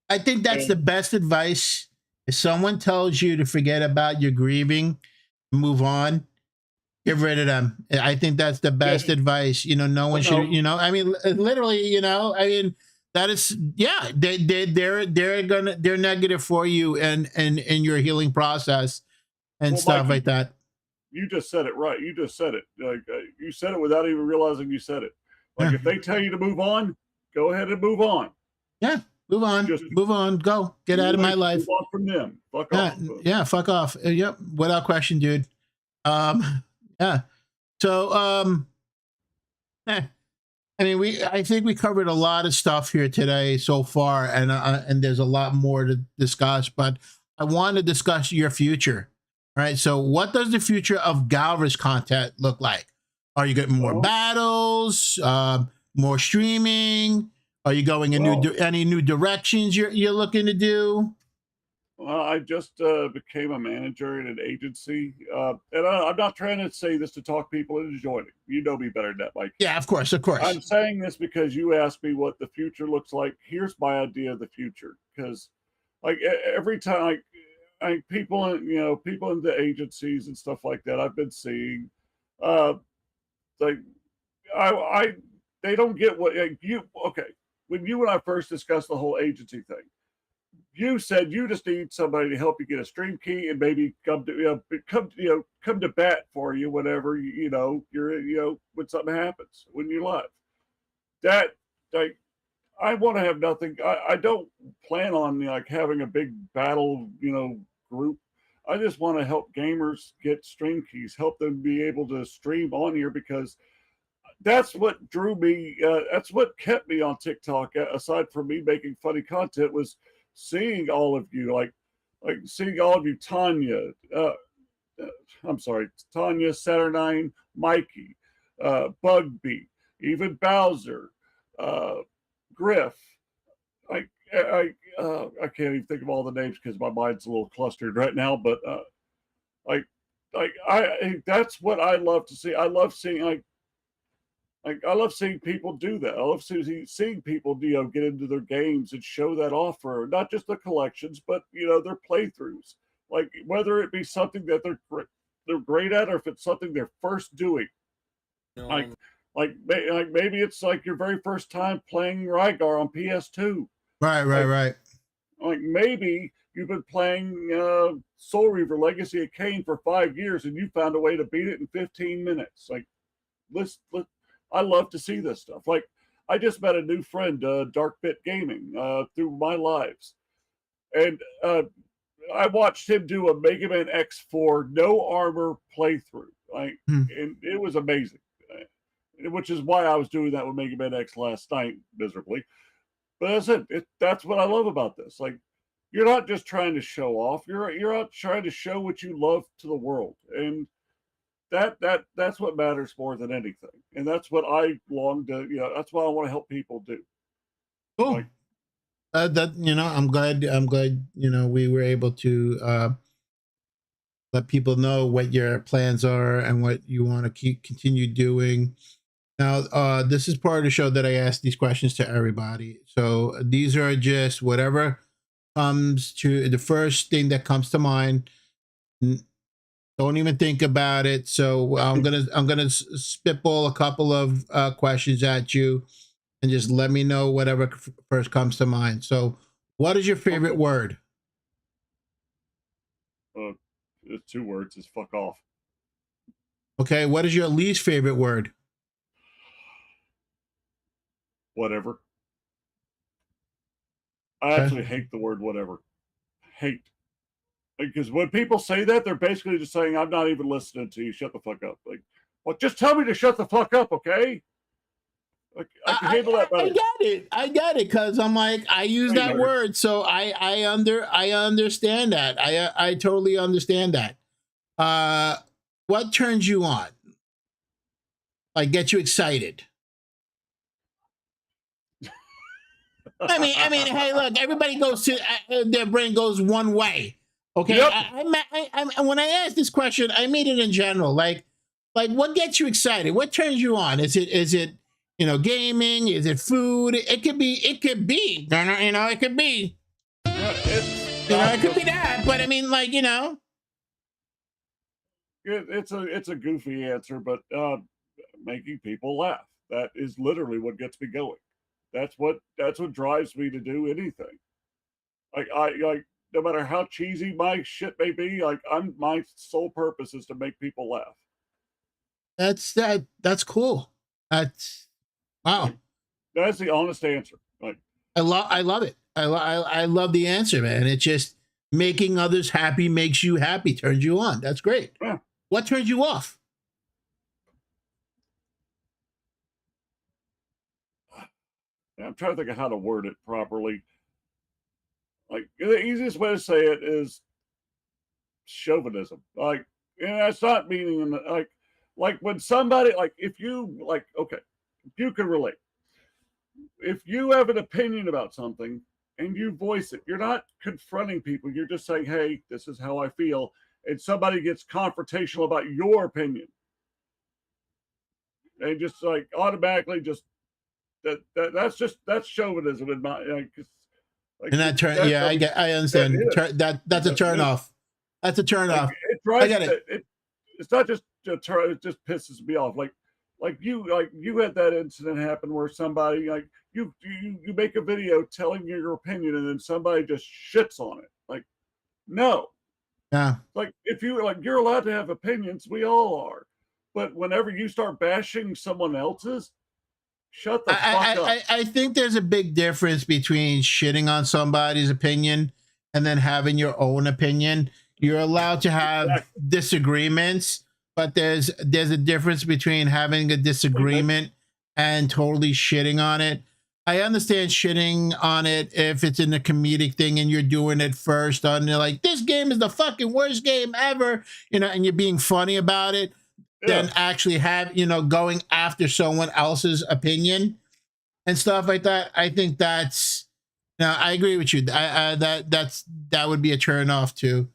I think that's the best advice. If someone tells you to forget about your grieving, move on, get rid of them. I think that's the best advice. You know, no one should, you know, I mean, literally, you know, I mean, that is, yeah, they're negative for you and in your healing process and stuff like that. You just said it right. You just said it. Like, you said it without even realizing you said it. Like, if they tell you to move on, go ahead and move on. Yeah. Move on. Just move on. Go. Get out of my life. Move on from them. Fuck off. Yeah, fuck off. Yep. Without question, dude. Yeah. So, I mean, I think we covered a lot of stuff here today so far, and there's a lot more to discuss, but I want to discuss your future. All right. So what does the future of Galvris content look like? Are you getting more battles, more streaming? Are you going in any new directions you're looking to do? Well, I just became a manager in an agency, and I'm not trying to say this to talk people into joining. You know me better than that, Mike. Yeah, of course. I'm saying this because you asked me what the future looks like. Here's my idea of the future, because, like, every time, like people in the agencies and stuff like that, I've been seeing, like, they don't get what, like, you. Okay, when you and I first discussed the whole agency thing, you said you just need somebody to help you get a stream key and maybe come to bat for you whenever you're when something happens when you're live. That, like, I want to have nothing. I don't plan on like having a big battle group. I just want to help gamers get stream keys, help them be able to stream on here, because that's what drew me. That's what kept me on TikTok. Aside from me making funny content, was seeing all of you, like seeing all of you, Tanya. I'm sorry, Tanya, Saturnine, Mikey, Bugby, even Bowser, Griff. I can't even think of all the names because my mind's a little clustered right now. But that's what I love to see. I love seeing I love seeing people do that. I love seeing people, get into their games and show that off, for not just the collections, but their playthroughs. Like, whether it be something that they're great at, or if it's something they're first doing. Like maybe it's like your very first time playing Rygar on PS2. Right. Like, maybe you've been playing Soul Reaver Legacy of Kain for 5 years and you found a way to beat it in 15 minutes. Like, I love to see this stuff. Like, I just met a new friend, Dark Bit Gaming, through my lives. And I watched him do a Mega Man X4 no armor playthrough. And it was amazing. which is why I was doing that with Mega Man X last night miserably. But that's it. That's what I love about this. Like, you're not just trying to show off. You're out trying to show what you love to the world, and that's what matters more than anything. And that's what I long to. That's what I want to help people do. Cool. Like, That I'm glad. We were able to let people know what your plans are and what you want to continue doing. Now, this is part of the show that I ask these questions to everybody. So these are just whatever comes to the first thing that comes to mind. Don't even think about it. So I'm gonna spitball a couple of questions at you, and just let me know whatever first comes to mind. So, what is your favorite word? It's 2 words. It's fuck off. Okay. What is your least favorite word? Whatever. I actually hate the word whatever. Hate. Because when people say that, they're basically just saying, I'm not even listening to you. Shut the fuck up. Like, well, just tell me to shut the fuck up, okay? Like, I can handle that better. I got it. Cause I'm like, I use that word. So I understand that. I totally understand that. What turns you on? Like, get you excited? I mean, hey, look, everybody goes to their brain goes one way. Okay. Yep. When I ask this question, I mean it in general. Like what gets you excited? What turns you on? Is it gaming? Is it food? It could be. It could be. It could be. Yeah, it could be that. But I mean, it's a goofy answer, but making people laugh. That is literally what gets me going. That's what drives me to do anything. Like no matter how cheesy my shit may be, like my sole purpose is to make people laugh. That's cool. That's wow. Like, that's the honest answer. Like, I love it. I love the answer, man. It's just making others happy makes you happy, turns you on. That's great. Yeah. What turns you off? I'm trying to think of how to word it properly. Like, the easiest way to say it is chauvinism. Like, and that's not meaning in the, like when somebody, like, if you like, okay, if you can relate, if you have an opinion about something and you voice it, you're not confronting people. You're just saying, hey, this is how I feel. And somebody gets confrontational about your opinion. And just like automatically just that's chauvinism in my And that turn, I understand. That's a turn off. That's a turn off. I get it. It's not just a turn. It just pisses me off. Like you had that incident happen where somebody you make a video telling your opinion and then somebody just shits on it. Like, no. Yeah. Like, if you're allowed to have opinions, we all are. But whenever you start bashing someone else's, shut the fuck up. I think there's a big difference between shitting on somebody's opinion and then having your own opinion. You're allowed to have disagreements, but there's a difference between having a disagreement and totally shitting on it. I understand shitting on it if it's in a comedic thing and you're doing it first on, you're like, this game is the fucking worst game ever, and you're being funny about it. Than actually have going after someone else's opinion and stuff like that. I think that's I agree with you. That would be a turn off too.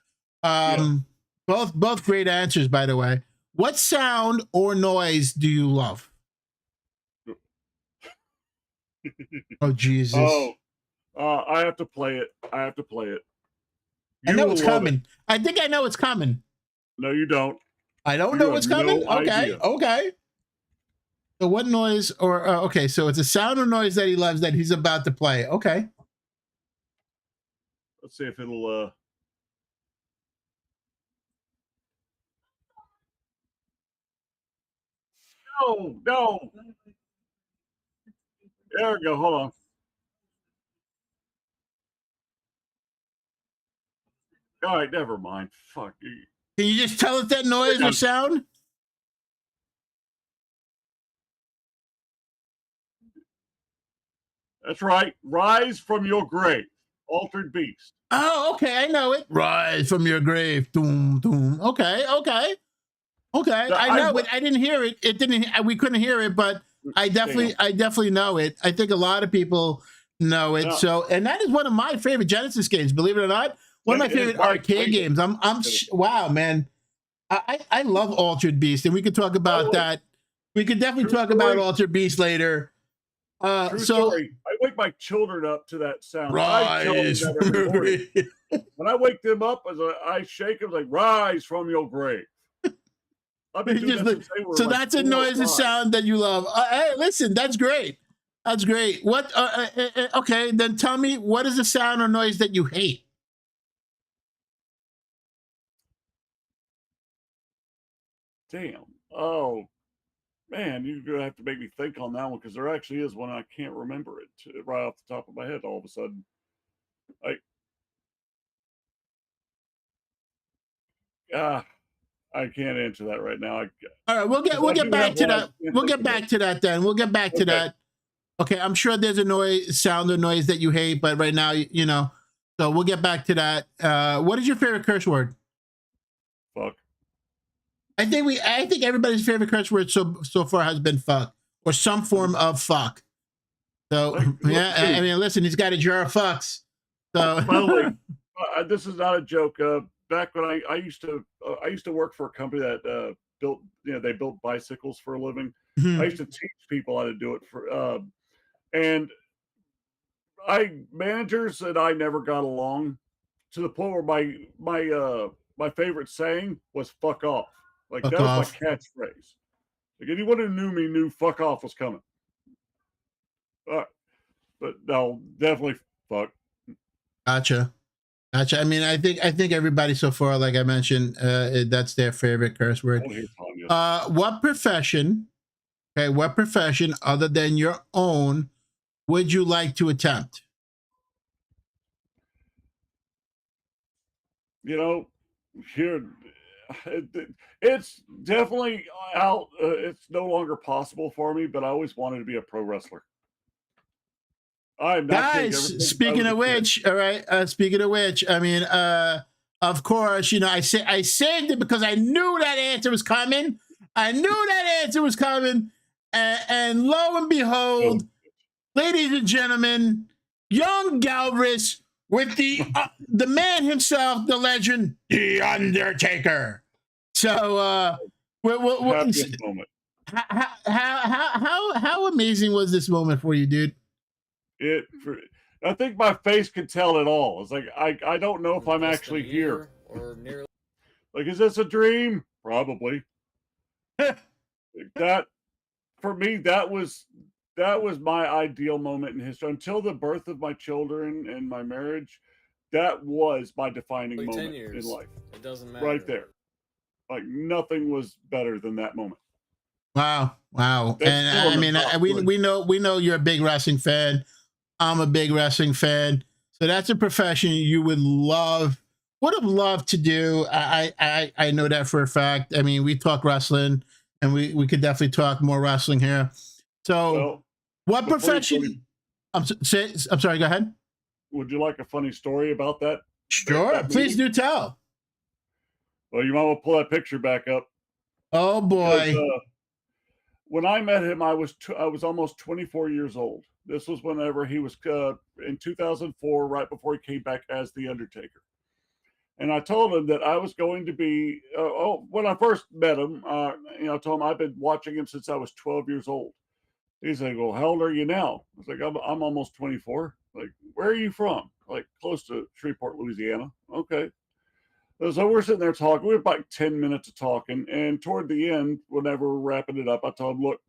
Both great answers, by the way. What sound or noise do you love? Oh Jesus! I have to play it. I know it's coming. I think I know it's coming. No, you don't. I don't know what's coming. Okay. So what noise or okay, so it's a sound or noise that he loves that he's about to play. Okay. Let's see if it'll No. There we go. Hold on. All right, never mind. Fuck you. Can you just tell us that noise or sound? That's right. Rise from your grave. Altered Beast. Oh, okay, I know it. Rise from your grave. Doom, doom. Okay. I know it. I didn't hear it. It didn't. We couldn't hear it, but I definitely know it. I think a lot of people know it. Yeah. So, and that is one of my favorite Genesis games. Believe it or not, one of my favorite arcade games. Wow, man. I love Altered Beast, and we could talk about that. We could definitely talk about Altered Beast later. True story. I wake my children up to that sound. Rise. I tell them that every morning. When I wake them up, I shake them like, rise from your grave. I've been doing that so that's a noise and sound that you love. Hey, listen, that's great. That's great. What? Okay, then tell me, what is the sound or noise that you hate? Damn. Oh, man, you're going to have to make me think on that one because there actually is one I can't remember it right off the top of my head all of a sudden. I can't answer that right now. All right, we'll get back to that. We'll get back to that then. We'll get back to that. Okay, I'm sure there's a sound or noise that you hate, but right now, so we'll get back to that. What is your favorite curse word? Fuck. I think everybody's favorite curse word so far has been fuck or some form of fuck. So yeah, I mean, listen, he's got a jar of fucks. So by the way, this is not a joke. Back when I used to work for a company that built they built bicycles for a living. I used to teach people how to do it for and managers and I never got along to the point where my favorite saying was "fuck off." Like that was my catchphrase. Like anyone who knew me knew "fuck off" was coming. But no, definitely fuck. Gotcha. I mean, I think everybody so far, like I mentioned, that's their favorite curse word. What profession other than your own would you like to attempt? Here, it's definitely out. It's no longer possible for me, but I always wanted to be a pro wrestler. Guys, speaking of which, all right. Speaking of which, I mean, of course, I saved it because I knew that answer was coming. And lo and behold, ladies and gentlemen, young Galvris with the man himself, the legend, the Undertaker. So, moment. How amazing was this moment for you, dude? I think my face could tell it all. It's like I don't know if I'm actually here. Like, is this a dream? Probably. That for me, that was my ideal moment in history. Until the birth of my children and my marriage, that was my defining moment in life. It doesn't matter. Right there. Like nothing was better than that moment. Wow. And I mean, we know you're a big wrestling fan. I'm a big wrestling fan. So that's a profession you would have loved to do. I know that for a fact. I mean, we talk wrestling and we could definitely talk more wrestling here. So what profession? I'm sorry, go ahead. Would you like a funny story about that? Sure. Please do tell. Well, you might want to pull that picture back up. Oh boy. Because, when I met him, I was almost 24 years old. This was whenever he was in 2004, right before he came back as the Undertaker. And I told him that I was going to be. When I first met him, I told him I've been watching him since I was 12 years old. He's like, "Well, how old are you now?" I was like, "I'm almost 24." Like, "Where are you from?" Like, close to Shreveport, Louisiana. Okay. So we're sitting there talking. We have about 10 minutes of talking. And toward the end, whenever we're wrapping it up, I told him, "Look,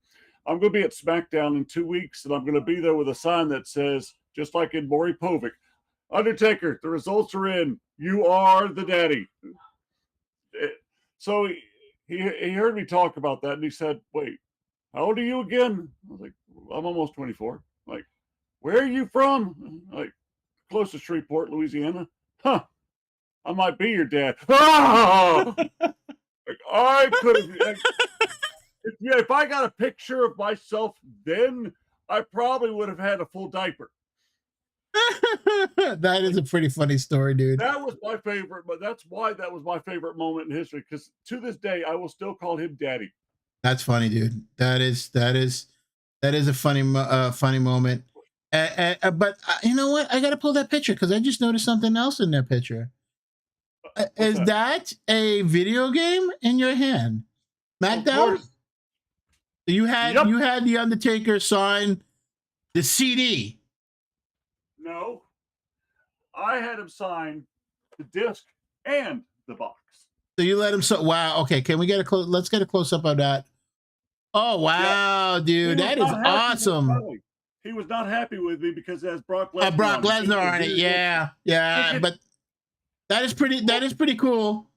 I'm going to be at SmackDown in 2 weeks, and I'm going to be there with a sign that says, just like in Maury Povich, Undertaker, the results are in. You are the daddy." So he heard me talk about that, and he said, "Wait, how old are you again?" I was like, "I'm almost 24. Like, "Where are you from?" Like, "Close to Shreveport, Louisiana." "Huh. I might be your dad." Oh! Like, I could have. If I got a picture of myself then, I probably would have had a full diaper. That is a pretty funny story, dude. That was my favorite, but that's why that was my favorite moment in history. Because to this day, I will still call him Daddy. That's funny, dude. That is a funny moment. But you know what? I got to pull that picture because I just noticed something else in that picture. Is that a video game in your hand? SmackDown? You had the Undertaker sign the CD. No, I had him sign the disc and the box. So you let him. Wow. Okay. Can we get a close? Let's get a close up of that. Oh wow, dude, that is awesome. He was not happy with me because it has Brock Lesnar. Brock Lesnar on it. Yeah. But that is pretty cool.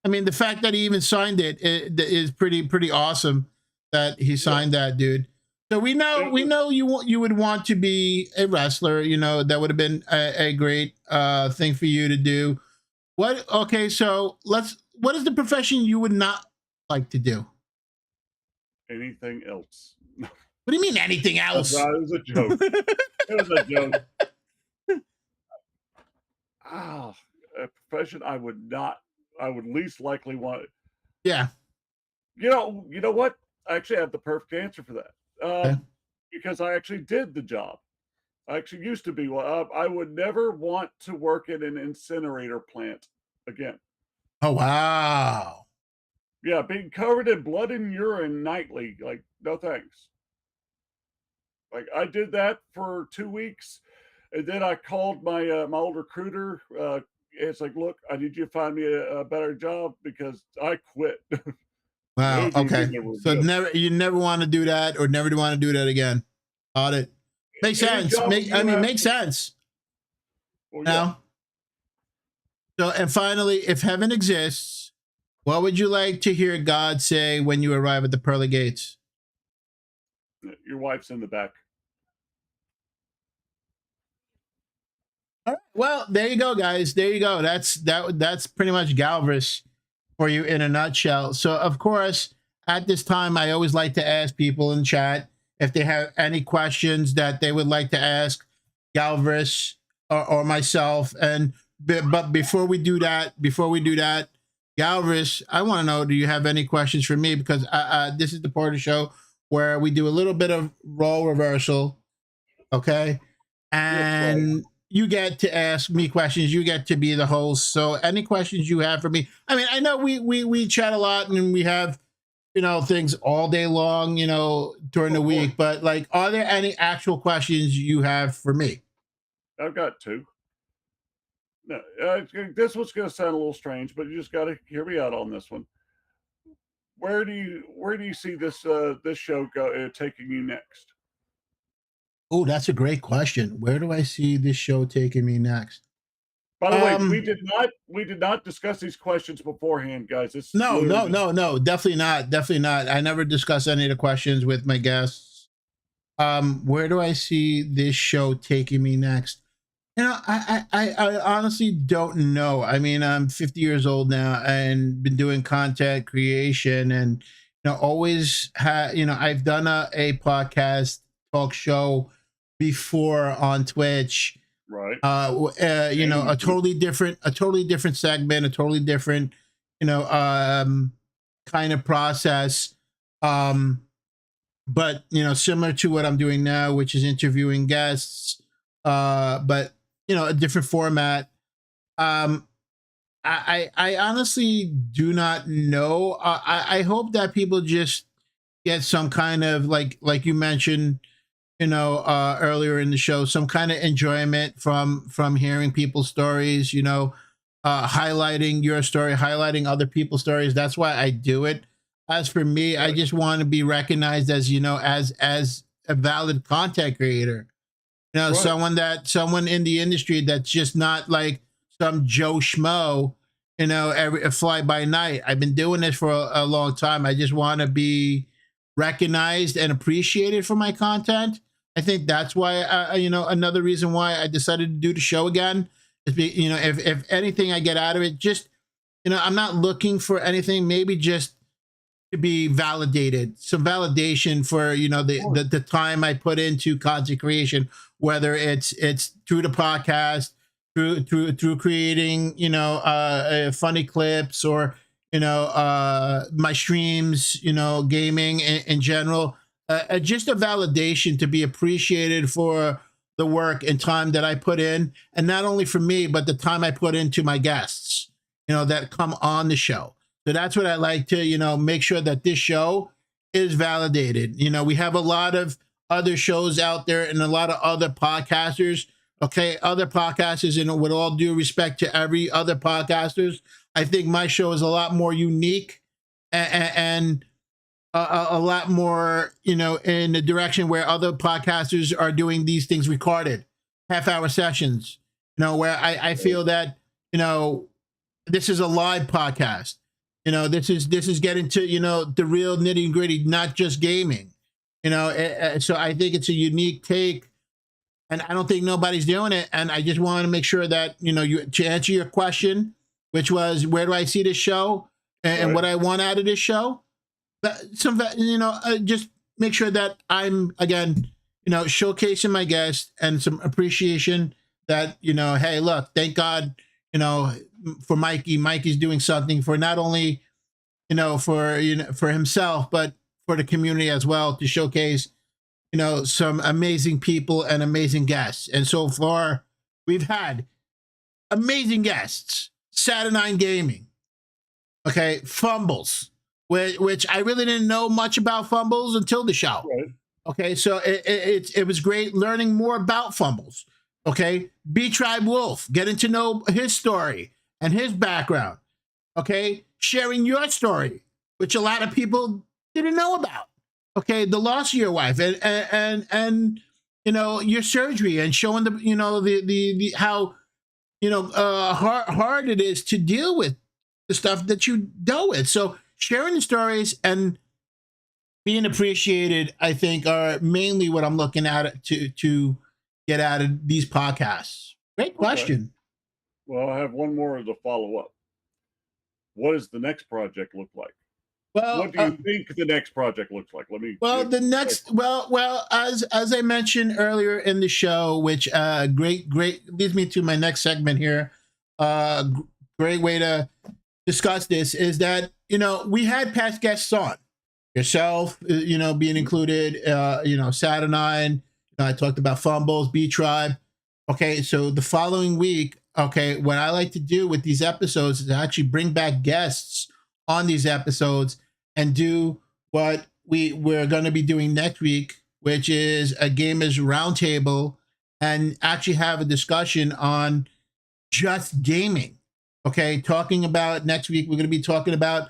I mean, the fact that he even signed it is pretty awesome. That he signed that, dude. So we know you would want to be a wrestler. You know, that would have been a great thing for you to do. Okay, so what is the profession you would not like to do? Anything else? What do you mean anything else? It was a joke. It was a joke. A profession I would least likely want. Yeah. You know what? I actually have the perfect answer for that. Okay. Because I actually did the job. I actually used to be one. I would never want to work in an incinerator plant again. Oh, wow. Yeah, being covered in blood and urine nightly. Like, no thanks. Like, I did that for 2 weeks. And then I called my my old recruiter. It's like, look, I need you to find me a better job because I quit. Wow. Okay. So you never want to do that or never want to do that again. Got it. Makes sense. Makes sense. Well, yeah. So, and finally, if heaven exists, what would you like to hear God say when you arrive at the pearly gates? Your wife's in the back. All right. Well, there you go, guys. There you go. That's pretty much Galvris for you in a nutshell. So, of course, at this time, I always like to ask people in chat if they have any questions that they would like to ask Galvris or myself. But before we do that, Galvris, I want to know, do you have any questions for me? Because this is the part of the show where we do a little bit of role reversal, okay? And you get to ask me questions. You get to be the host. So any questions you have for me, I mean, I know we chat a lot and we have, things all day long, during the week, but like, are there any actual questions you have for me? I've got two. No, this one's going to sound a little strange, but you just got to hear me out on this one. Where do you see this show taking you next? Oh, that's a great question. Where do I see this show taking me next? By the way, we did not discuss these questions beforehand, guys. No, definitely not. I never discuss any of the questions with my guests. Where do I see this show taking me next? I honestly don't know. I mean, I'm 50 years old now and been doing content creation and, always I've done a podcast talk show before on Twitch. Right. A totally different segment, a totally different, kind of process. But, similar to what I'm doing now, which is interviewing guests, but, a different format. I honestly do not know. I hope that people just get some kind of like you mentioned, earlier in the show, some kind of enjoyment from hearing people's stories, highlighting your story, highlighting other people's stories. That's why I do it. As for me, I just want to be recognized as, as a valid content creator. Someone in the industry that's just not like some Joe Schmo, every fly by night. I've been doing this for a long time. I just want to be recognized and appreciated for my content. I think that's why, another reason why I decided to do the show again is, if anything I get out of it, just, I'm not looking for anything, maybe just to be validated, some validation for the time I put into content creation, whether it's through the podcast, through creating funny clips, or my streams, gaming in general, just a validation to be appreciated for the work and time that I put in, and not only for me, but the time I put into my guests, that come on the show. So that's what I like to, make sure that this show is validated. We have a lot of other shows out there and a lot of other podcasters. Okay, other podcasters, and with all due respect to every other podcasters, I think my show is a lot more unique and a lot more, in the direction where other podcasters are doing these things recorded, half-hour sessions, where I feel that, this is a live podcast. This is getting to, the real nitty gritty, not just gaming, so I think it's a unique take, and I don't think nobody's doing it. And I just want to make sure that, to answer your question, which was, where do I see this show and what I want out of this show? Just make sure that I'm, again, showcasing my guests and some appreciation that, hey, look, thank God, for Mikey. Mikey's doing something for not only, for himself, but for the community as well, to showcase, some amazing people and amazing guests. And so far, we've had amazing guests. Saturnine Gaming, okay, Fumbles, which I really didn't know much about Fumbles until the show. Right. Okay, so it was great learning more about Fumbles. Okay, B-Tribe Wolf, getting to know his story and his background. Okay, sharing your story, which a lot of people didn't know about. Okay, the loss of your wife and your surgery, and showing the how hard it is to deal with the stuff that you dealt with. So sharing the stories and being appreciated, I think, are mainly what I'm looking at to get out of these podcasts. Great question. Okay. Well, I have one more as a follow-up. What does the next project look like? Well, what do you think the next project looks like? Let me. The next, as I mentioned earlier in the show, which great leads me to my next segment here. Great way to discuss this is that we had past guests on, yourself, being included, Saturnine. I talked about Fumbles, B-Tribe. Okay, so the following week, okay, what I like to do with these episodes is actually bring back guests on these episodes and do what we're going to be doing next week, which is a Gamers Roundtable, and actually have a discussion on just gaming. Okay, talking about next week, we're going to be talking about,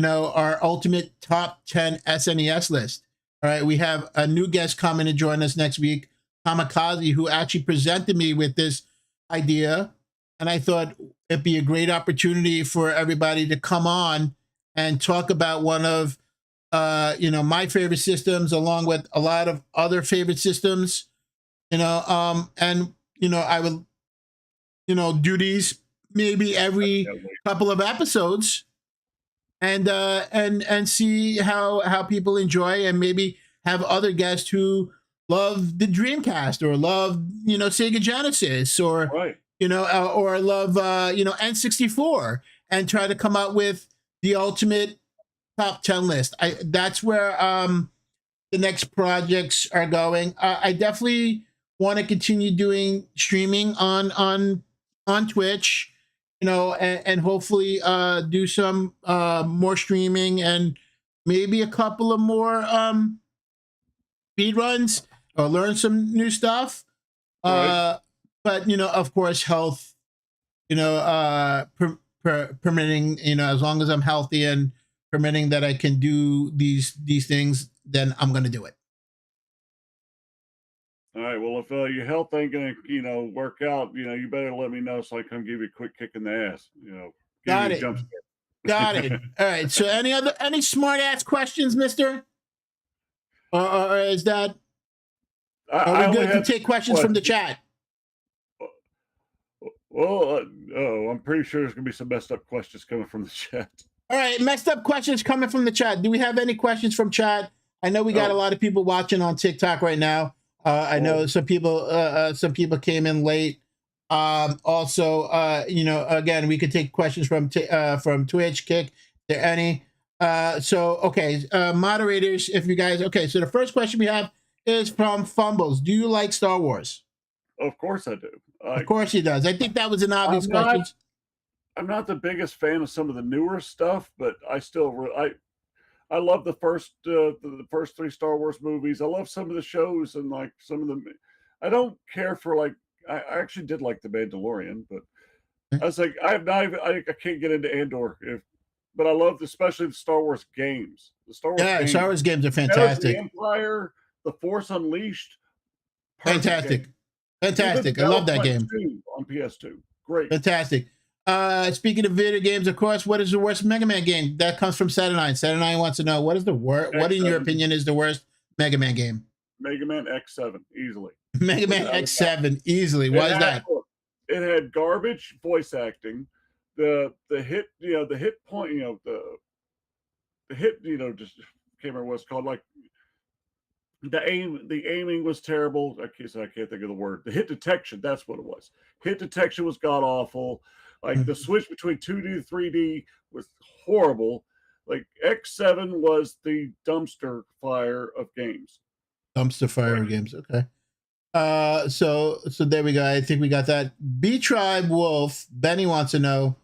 our ultimate top 10 SNES list. All right, we have a new guest coming to join us next week, Kamikaze, who actually presented me with this idea. And I thought it'd be a great opportunity for everybody to come on and talk about one of, my favorite systems, along with a lot of other favorite systems, and, I would, do these maybe every couple of episodes, and see how people enjoy, and maybe have other guests who love the Dreamcast, or love, Sega Genesis, or, Right. Or love, N64, and try to come up with the ultimate top 10 list. That's where the next projects are going. I definitely want to continue doing streaming on Twitch, and hopefully do some more streaming, and maybe a couple of more speed runs, or learn some new stuff. Right. But of course, health, permitting, as long as I'm healthy and permitting that I can do these things, then I'm going to do it. All right. Well, if your health ain't gonna, work out, you better let me know so I come give you a quick kick in the ass. Got it. Got it. All right. So, any smart ass questions, Mister? Or is that? Are we good to take questions from the chat? Well, I'm pretty sure there's gonna be some messed up questions coming from the chat. All right, next up questions coming from the chat. Do we have any questions from chat? I know we got a lot of people watching on TikTok right now. I know some people came in late. Also, you know, again, we could take questions from Twitch, Kick, there any. Okay, moderators, if you guys, okay, so the first question we have is from Fumbles. Do you like Star Wars? Of course I do. Of course he does. I think that was an obvious question. I'm not the biggest fan of some of the newer stuff, but I still I love the first 3 Star Wars movies. I love some of the shows and like some of them. I don't care for like I actually did like the Mandalorian, but I was like I can't get into Andor but I love especially the Star Wars games. The Star Wars Star Wars games are fantastic. The Empire, The Force Unleashed, fantastic. Fantastic. I love that game. On PS2. Great. Fantastic. Speaking of video games, of course, what is the worst Mega Man game? That comes from Saturday. Saturday wants to know what is the worst, what in your opinion is the worst Mega Man game? Mega Man X7, easily. Mega Man X7, easily. Why is that? It had garbage voice acting. The hit, you know, the hit point, you know, the hit, you know, just can't remember what it's called. Like the aiming was terrible. I can't think of the word. The hit detection, that's what it was. Hit detection was god awful. Like the switch between 2D to 3D was horrible. Like X7 was the dumpster fire of games. Dumpster fire of games. Okay. So there we go. I think we got that. B Tribe Wolf. Benny wants to know,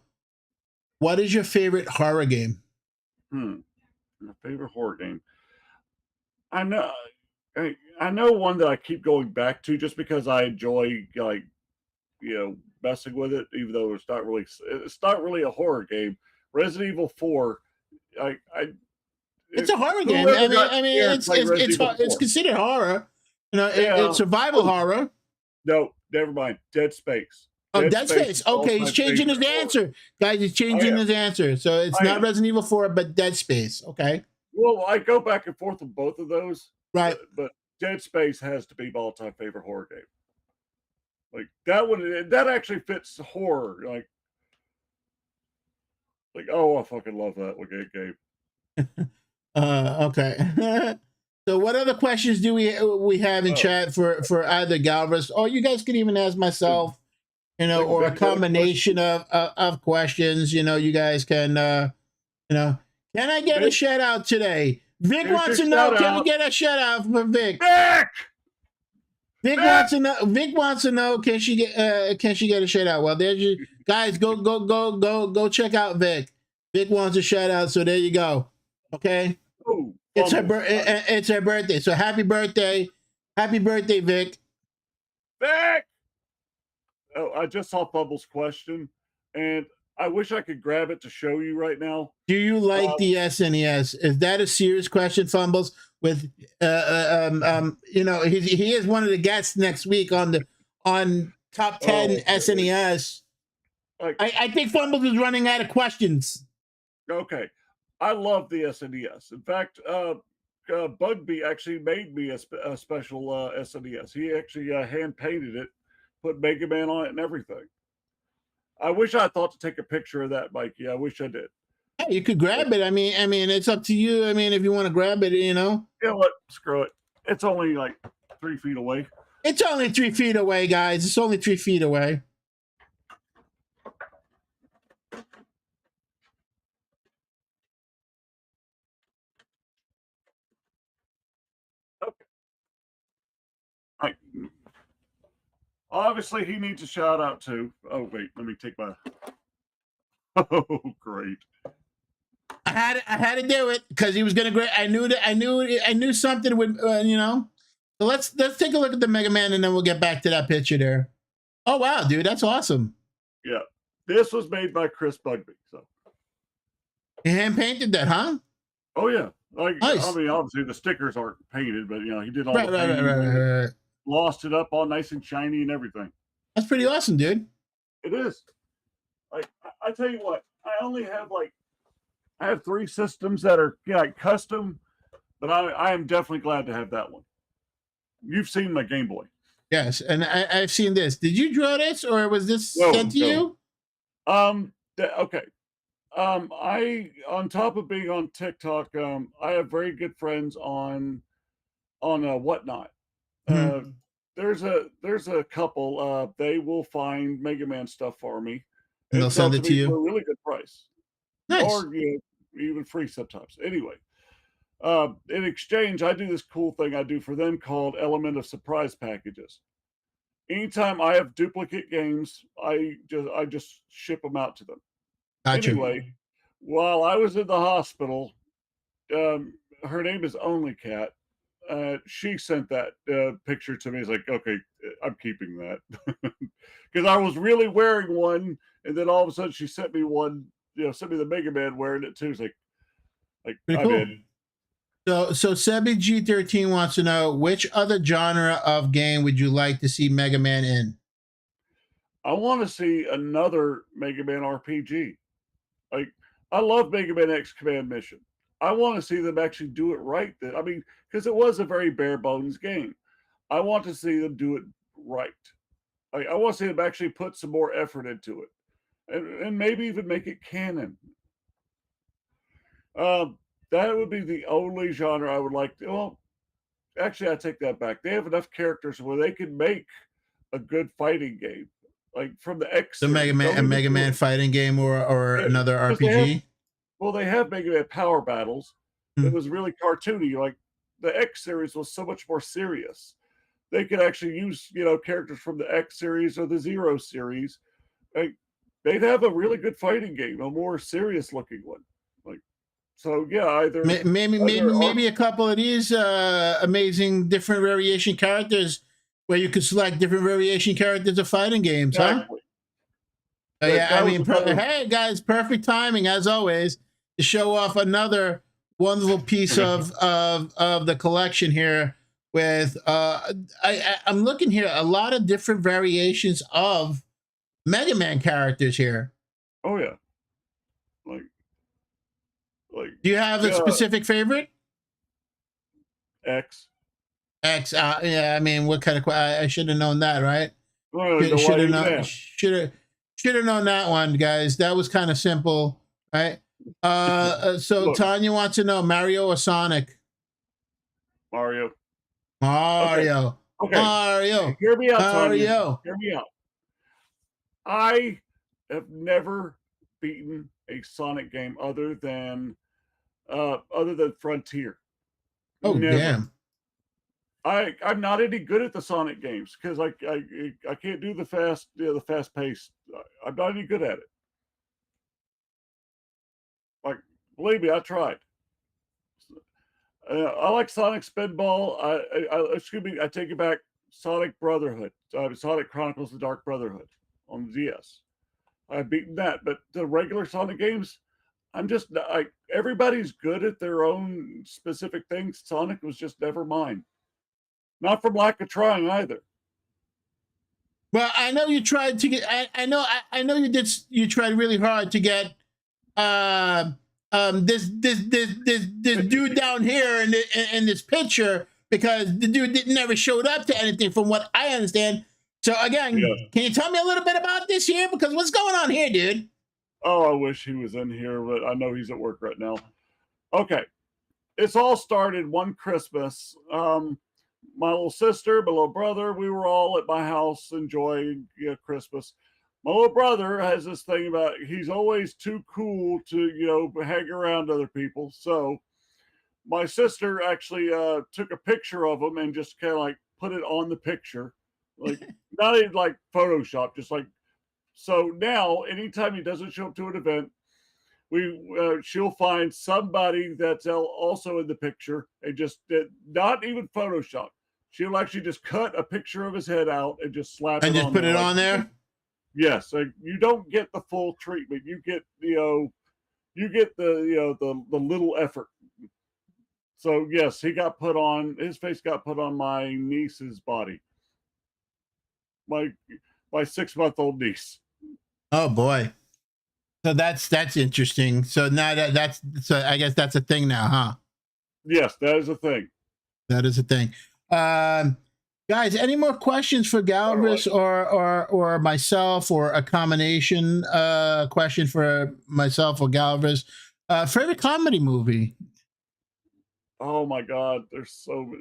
what is your favorite horror game? My favorite horror game. I know one that I keep going back to just because I enjoy, like, you know, messing with it, even though it's not really a horror game. Resident Evil 4. It's a horror game. I mean, it's considered horror. You know, it's survival horror. No, never mind. Dead Space. Dead Space. Okay, he's changing his answer, guys. He's changing his answer. So it's not Resident Evil 4, but Dead Space. Okay. Well, I go back and forth with both of those. Right. But Dead Space has to be my all-time favorite horror game. Like that one, that actually fits horror. Like oh, I fucking love that game. Okay. So what other questions do we have in chat for either Galvris, or you guys can even ask myself, you know, or a combination of questions. You know, you guys can, you know, can I get a shout out today? Vic wants to know, can we get a shout out for Vic? Vic wants to know, can she get a shout out? Well, there's you guys. Go check out Vic. Vic wants a shout out, so there you go. Okay. Ooh, it's her birthday. So happy birthday, Vic. Vic. Oh, I just saw Bubble's question, and I wish I could grab it to show you right now. Do you like the SNES? Is that a serious question, Fumbles? With you know, he is one of the guests next week on top 10 SNES. I think Fumbles is running out of questions. Okay, I love the SNES. In fact, Bugby actually made me a special SNES. He actually hand painted it, put Mega Man on it and everything. I wish I thought to take a picture of that, Mikey. I wish I did. Yeah, you could grab it. I mean, it's up to you. I mean, if you want to grab it, you know. You know what? Screw it. It's only like 3 feet away. It's only 3 feet away, guys. It's only 3 feet away. Okay. Right. Obviously, he needs a shout out too. Oh wait, let me take my. Oh, great. I had to do it because he was gonna. I knew something would. You know. So let's take a look at the Mega Man, and then we'll get back to that picture there. Oh wow, dude, that's awesome. Yeah, this was made by Chris Bugby. So he hand painted that, huh? Oh yeah. Like nice. I mean, obviously the stickers aren't painted, but you know he did all the painting. Right. Glossed it up all nice and shiny and everything. That's pretty awesome, dude. It is. Like I tell you what, I have 3 systems that are like custom, but I am definitely glad to have that one. You've seen my Game Boy. Yes, and I've seen this. Did you draw this, or was this sent to you? Okay. I on top of being on TikTok, I have very good friends on Whatnot. Uh, Mhm. there's a couple. They will find Mega Man stuff for me And they'll and sell send it it to to me for you. a really good price, Nice. or even free sometimes. Anyway, in exchange, I do this cool thing I do for them called Element of Surprise packages. Anytime I have duplicate games, I just ship them out to them. Gotcha. Anyway, while I was in the hospital, um, her name is Only Cat. She sent that picture to me. It's like, okay, I'm keeping that because I was really wearing one, and then all of a sudden she sent me one. Sent me the Mega Man wearing it too. It's like Pretty I'm cool. in. So Sebi G13 wants to know which other genre of game would you like to see Mega Man in? I want to see another Mega Man RPG. Like I love Mega Man X Command Mission. I want to see them actually do it right. I mean, because it was a very bare bones game. I want to see them do it right. I want to see them actually put some more effort into it, and maybe even make it canon. Um, that would be the only genre I would like to. Well, actually, I take that back. They have enough characters where they can make a good fighting game, like from the X The Mega series. Man, Don't a even Mega do Man it. fighting game, or Yeah, another because they have RPG? well, they have Mega Man Power Battles that Hmm. was really cartoony. Like the X series was so much more serious. They could actually use characters from the X series or the Zero series. Like they'd have a really good fighting game, a more serious looking one. Like so, yeah, Maybe, either art maybe a couple of these amazing different variation characters, where you could select different variation characters of fighting games, huh? exactly. Yeah, I That was mean, another. hey guys, perfect timing as always to show off another wonderful piece of the collection here. With I'm looking here, a lot of different variations of Mega Man characters here. Oh yeah, like like Do you have a yeah, specific favorite? X. X. Yeah, I mean, what kind of? I should have known that, right? I don't know Should why have you known. would ask. Should have known that one, guys. That was kind of simple, right? So Look, Tanya wants to know Mario or Sonic. Mario. Okay, Mario, okay. Mario, Hear me out, Tanya. Mario. Hear me out. I have never beaten a Sonic game other than Frontier. Oh Never. damn. I'm not any good at the Sonic games because I can't do the fast pace. I'm not any good at it. Like believe me, I tried. I like Sonic Spinball. Excuse me, I take it back. Sonic Brotherhood, Sonic Chronicles: The Dark Brotherhood on the DS. I've beaten that, but the regular Sonic games, I'm just everybody's good at their own specific things. Sonic was just never mine. Not from lack of trying either. Well, I know you tried to get. I know you did. You tried really hard to get uh, this dude down here in this picture, because the dude never showed up to anything from what I understand. So again, Yeah. can you tell me a little bit about this here? Because what's going on here, dude? Oh, I wish he was in here, but I know he's at work right now. Okay. It's all started one Christmas. My little sister, my little brother, we were all at my house enjoying Christmas. My little brother has this thing about he's always too cool to hang around other people. So my sister actually took a picture of him and just kind of like put it on the picture, like not in like Photoshop, just like so. Now, anytime he doesn't show up to an event, she'll find somebody that's also in the picture and just not even Photoshop. She'll actually just cut a picture of his head out and just slap And it just on put there. it Like, on there. yes, you don't get the full treatment. You get you get the little effort. So yes, his face got put on my niece's body. My my 6-month-old niece. Oh boy. So that's interesting. So now that's so I guess that's a thing now, huh? Yes, that is a thing. That is a thing. Um, Guys, any more questions for Galvris or myself, or a combination question for myself or Galvris? Favorite comedy movie? Oh my God, there's so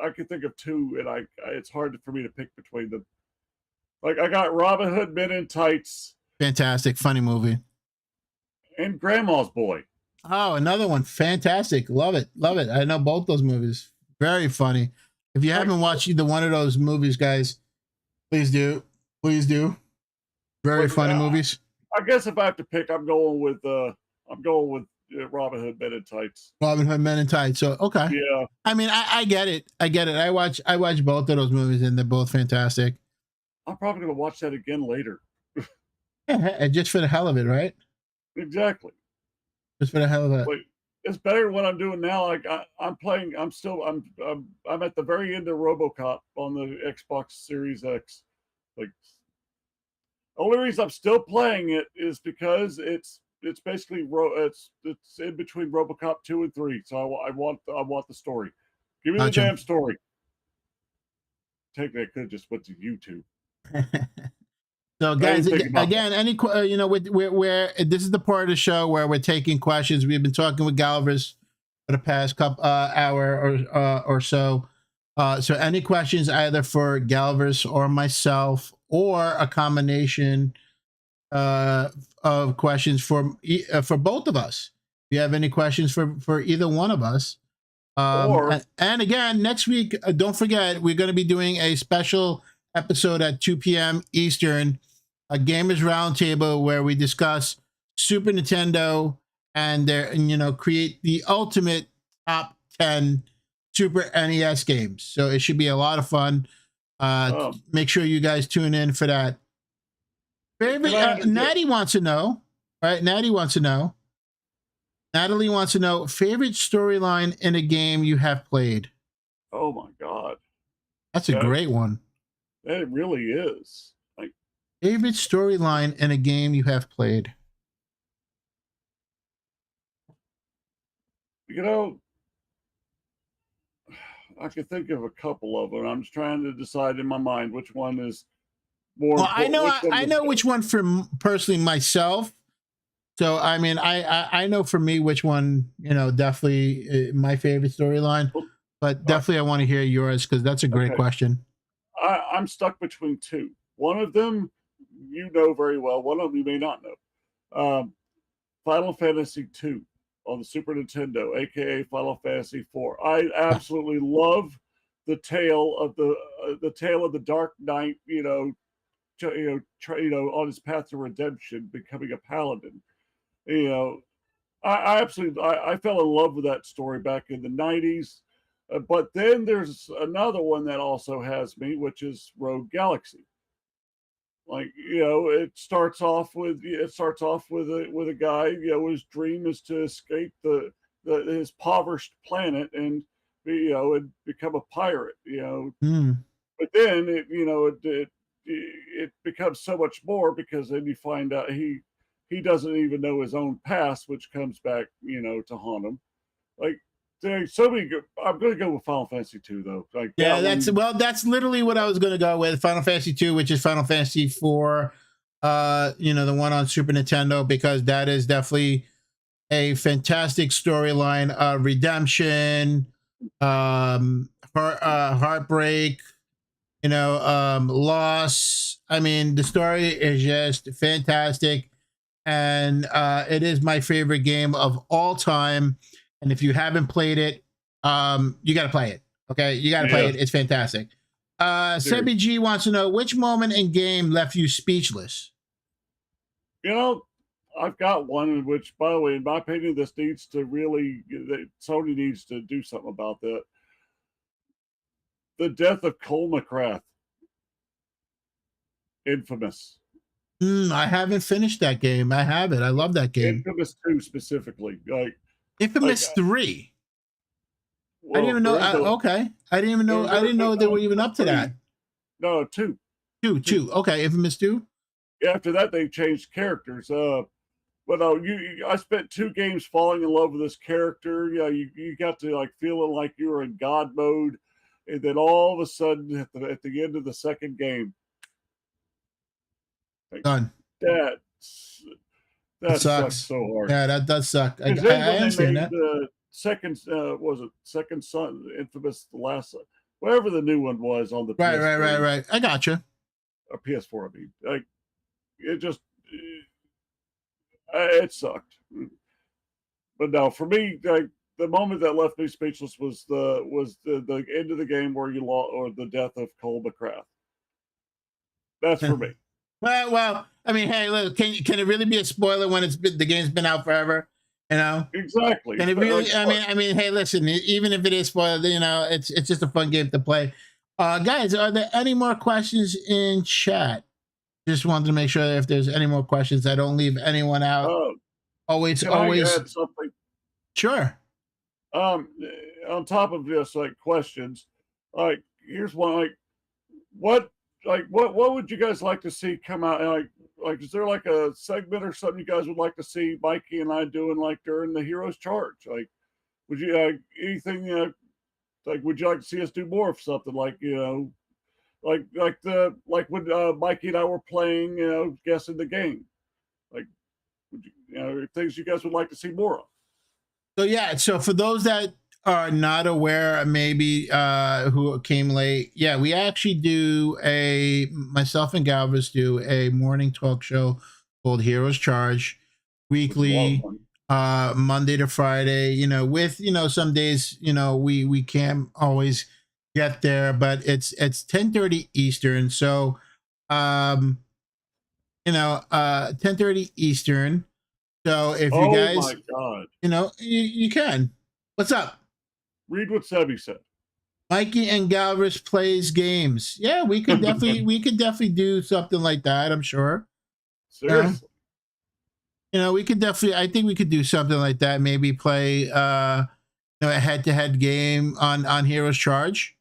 I can think of two, and it's hard for me to pick between them. Like I got Robin Hood Men in Tights Fantastic, funny movie. and Grandma's Boy. Oh, another one. Fantastic. Love it. Love it. I know both those movies. Very funny. If you haven't watched either one of those movies, guys, please do. Please do. Very funny movies. I guess if I have to pick, I'm going with Robin Hood Men in Tights. Robin Hood Men in Tights. So okay. Yeah. I mean, I get it. I get it. I watch both of those movies, and they're both fantastic. I'm probably going to watch that again later. Yeah, just for the hell of it, right? Exactly. Just for the hell of it. Like, it's better than what I'm doing now. Like I'm playing. I'm at the very end of RoboCop on the Xbox Series X. Like, the only reason I'm still playing it is because it's basically it's in between RoboCop 2 and 3. So I want the story. Give me the damn story. Technically, I could have just went to YouTube. So, guys, again, any we're this is the part of the show where we're taking questions. We've been talking with Galvris for the past couple hour or so. So, any questions either for Galvris or myself, or a combination of questions for both of us. If you have any questions for either one of us, and again, next week, don't forget, we're going to be doing a special episode at 2 p.m. Eastern, a Gamers Roundtable, where we discuss Super Nintendo and create the ultimate top 10 Super NES games. So it should be a lot of fun. Make sure you guys tune in for that. Natty wants to know, right? Natalie wants to know, favorite storyline in a game you have played. Oh my God. That's a great one. It really is. Like, favorite storyline in a game you have played. I can think of a couple of them. I'm just trying to decide in my mind which one is more. Well, I know which one for personally myself. So I mean, I know for me which one, definitely my favorite storyline. But definitely, I want to hear yours, because that's a great question. I'm stuck between two. One of them you know very well. One of them you may not know. Final Fantasy II on the Super Nintendo, aka Final Fantasy IV. I absolutely love the tale of the Dark Knight. On his path to redemption, becoming a paladin. I absolutely fell in love with that story back in the 90s. But then there's another one that also has me, which is Rogue Galaxy. Like, it starts off with a guy, his dream is to escape his impoverished planet and and become a pirate, But then it becomes so much more, because then you find out he doesn't even know his own past, which comes back, to haunt him. Like, there's so many good. I'm going to go with Final Fantasy 2, though. Like, that's literally what I was going to go with. Final Fantasy 2, which is Final Fantasy 4, the one on Super Nintendo, because that is definitely a fantastic storyline. Redemption, heartbreak, loss. I mean, the story is just fantastic, and it is my favorite game of all time. And if you haven't played it, you got to play it. Okay, you got to play it. It's fantastic. Sebi G wants to know, which moment in game left you speechless. I've got one in which, by the way, in my opinion, Sony needs to do something about that. The death of Cole McCrath. Infamous. I haven't finished that game. I have it. I love that game. Infamous 2 specifically. Infamous 3. Well, I didn't even know. Okay, I didn't even know. I didn't know they were even up to that. No, 2. 2. Okay, Infamous 2. After that, they changed characters. But I spent 2 games falling in love with this character. You got to feeling like you were in God mode. and then all of a sudden at the end of the second game, like, Done. that It that sucks sucks. so hard. Yeah, that does suck. Because then I when they understand made that. the second, was it Second Son, infamous, the last, whatever the new one was on the PS3 Right. I gotcha. or PS4, I mean, like, it just, it sucked. But no, for me, like, the moment that left me speechless was the end of the game where you lost, or the death of Cole McCrath. That's for me. Well. I mean, hey, look, can it really be a spoiler when the game's been out forever? You know, Exactly. can it really? I mean, hey, listen, even if it is spoiled, you know, it's just a fun game to play. Guys, are there any more questions in chat? Just wanted to make sure that if there's any more questions, I don't leave anyone out. Always. Can I add something? Sure. On top of just like questions, like, here's one, what what would you guys like to see come out? Like, is there like a segment or something you guys would like to see Mikey and I doing, like, during the Heroes Charge? Like, would you anything, like, would you like to see us do more of something, like, like when Mikey and I were playing, guessing the game? Like, would you, things you guys would like to see more of? So yeah, so for those that are not aware, maybe who came late, yeah, we actually do myself and Galvris do a morning talk show called Heroes Charge, weekly, Monday to Friday. You know, with some days, we can't always get there, but it's 10:30 Eastern. So 10:30 Eastern. So if you guys, oh my God, you can. What's up? Read what Sebi said. Mikey and Galvris plays games. Yeah, we could definitely do something like that. I'm sure. Seriously, we could definitely. I think we could do something like that. Maybe play a head-to-head game on Heroes Charge.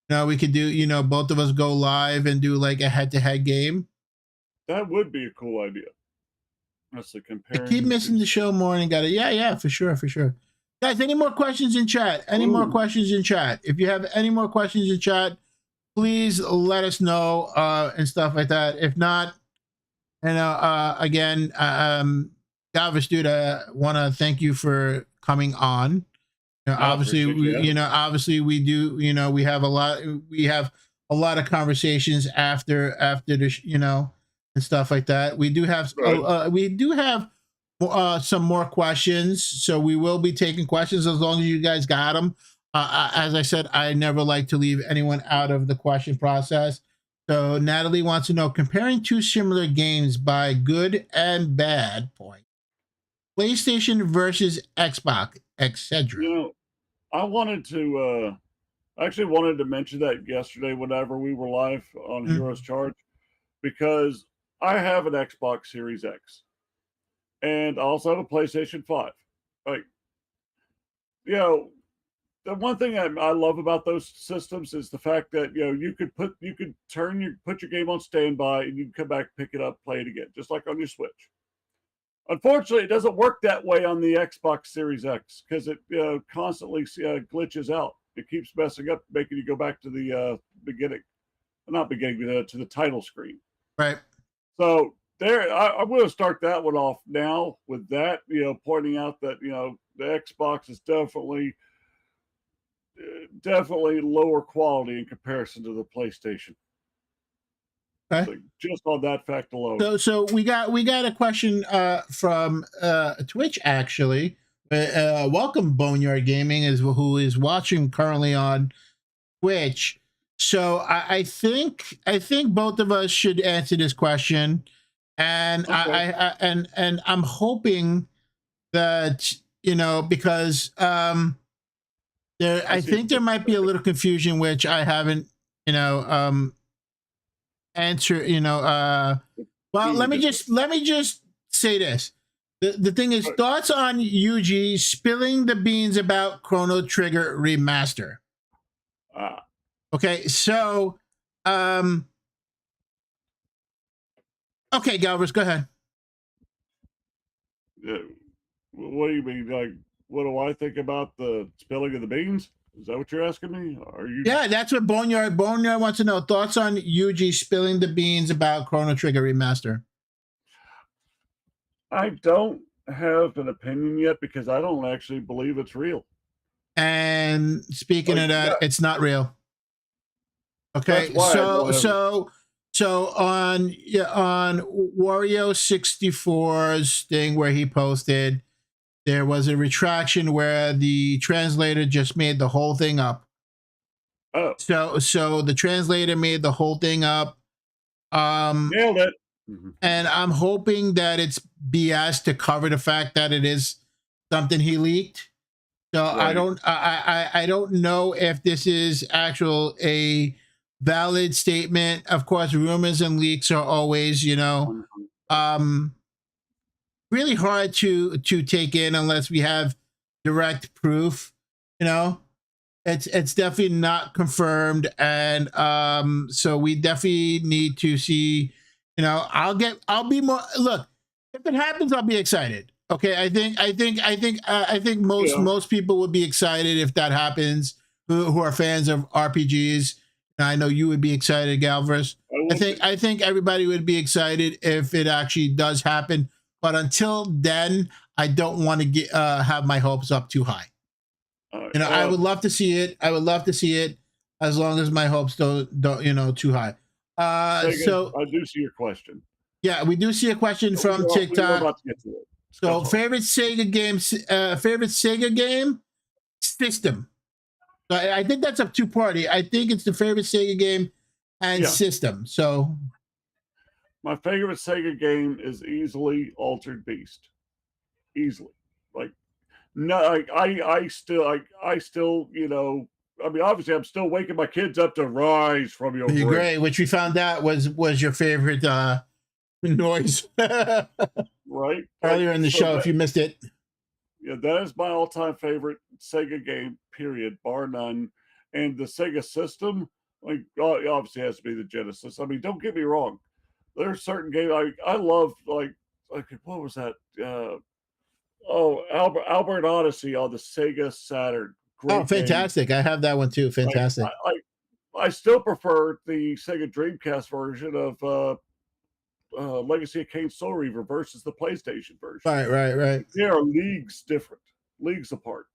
We could do both of us go live and do like a head-to-head game. That would be a cool idea. That's the comparing. I keep missing the show more and got it. Yeah, for sure. Guys, any more questions in chat? More questions in chat? If you have any more questions in chat, please let us know and stuff like that. If not, again, Galvris, dude, want to thank you for coming on. Obviously, we do. We have a lot of conversations after the and stuff like that. We do have some more questions, so we will be taking questions as long as you guys got them. As I said, I never like to leave anyone out of the question process. So Natalie wants to know, comparing two similar games by good and bad point, PlayStation versus Xbox, etc. I wanted to actually wanted to mention that yesterday whenever we were live on Heroes Charge, because I have an Xbox Series X, and I also have a PlayStation 5. Like, the one thing I love about those systems is the fact that you could put your game on standby and you can come back, pick it up, play it again, just like on your Switch. Unfortunately, it doesn't work that way on the Xbox Series X because it constantly glitches out. It keeps messing up, making you go back to the beginning, not beginning, to the title screen. Right. So I'm going to start that one off now with that, pointing out that the Xbox is definitely lower quality in comparison to the PlayStation. Okay. So just on that fact alone. So we got a question from Twitch actually. Welcome Boneyard Gaming who is watching currently on Twitch. So I think both of us should answer this question, and okay. And I'm hoping that because I think there might be a little confusion which I haven't answer. Well, let me just say this. The thing is, thoughts on UG spilling the beans about Chrono Trigger Remaster. Okay, so okay, Galvris, go ahead. What do you mean? Like, what do I think about the spilling of the beans? Is that what you're asking me? Are you? Yeah, that's what Boneyard wants to know. Thoughts on Yuji spilling the beans about Chrono Trigger Remaster? I don't have an opinion yet because I don't actually believe it's real. And speaking of that, it's not real. Okay, so on Wario 64's thing where he posted, there was a retraction where the translator just made the whole thing up. Oh, so the translator made the whole thing up. Nailed it. And I'm hoping that it's BS to cover the fact that it is something he leaked. So right. I don't know if this is a valid statement. Of course, rumors and leaks are always, really hard to take in unless we have direct proof. It's definitely not confirmed, and so we definitely need to see. I'll be more. Look, if it happens, I'll be excited. Okay, I think most people would be excited if that happens who are fans of RPGs. And I know you would be excited, Galvris. I think everybody would be excited if it actually does happen. But until then, I don't want to have my hopes up too high. I would love to see it. I would love to see it as long as my hopes don't too high. So I do see your question. Yeah, we do see a question from TikTok. About to get to it. So favorite Sega game system. So I think that's a two-party. I think it's the favorite Sega game and system. So my favorite Sega game is easily Altered Beast. Easily. Like no, like I still I mean, obviously, I'm still waking my kids up to rise from your grave. Great, which we found out was your favorite noise. Right. Earlier in the show, if you missed it. Yeah, that is my all-time favorite Sega game, period, bar none. And the Sega system, like, obviously has to be the Genesis. I mean, don't get me wrong. There are certain games I love, like what was that? Albert Odyssey on the Sega Saturn. Great fantastic. Game. I have that one too. Fantastic. I still prefer the Sega Dreamcast version of Legacy of Kain Soul Reaver versus the PlayStation version. Right. They are leagues apart.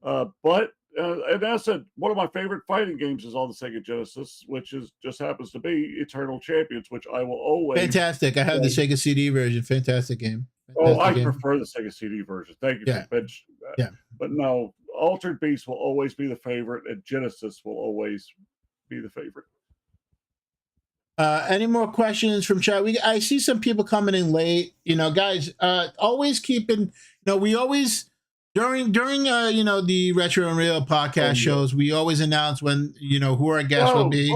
But and as I said, one of my favorite fighting games is on the Sega Genesis, which just happens to be Eternal Champions, which I will always. Fantastic. I have the Sega CD version. Fantastic game. I prefer the Sega CD version. Thank you for mentioning that. Yeah. But no, Altered Beast will always be the favorite, and Genesis will always be the favorite. Any more questions from chat? I see some people coming in late. Guys, always keeping. We always during the Retro and Real podcast shows, we always announce when who our guests will be.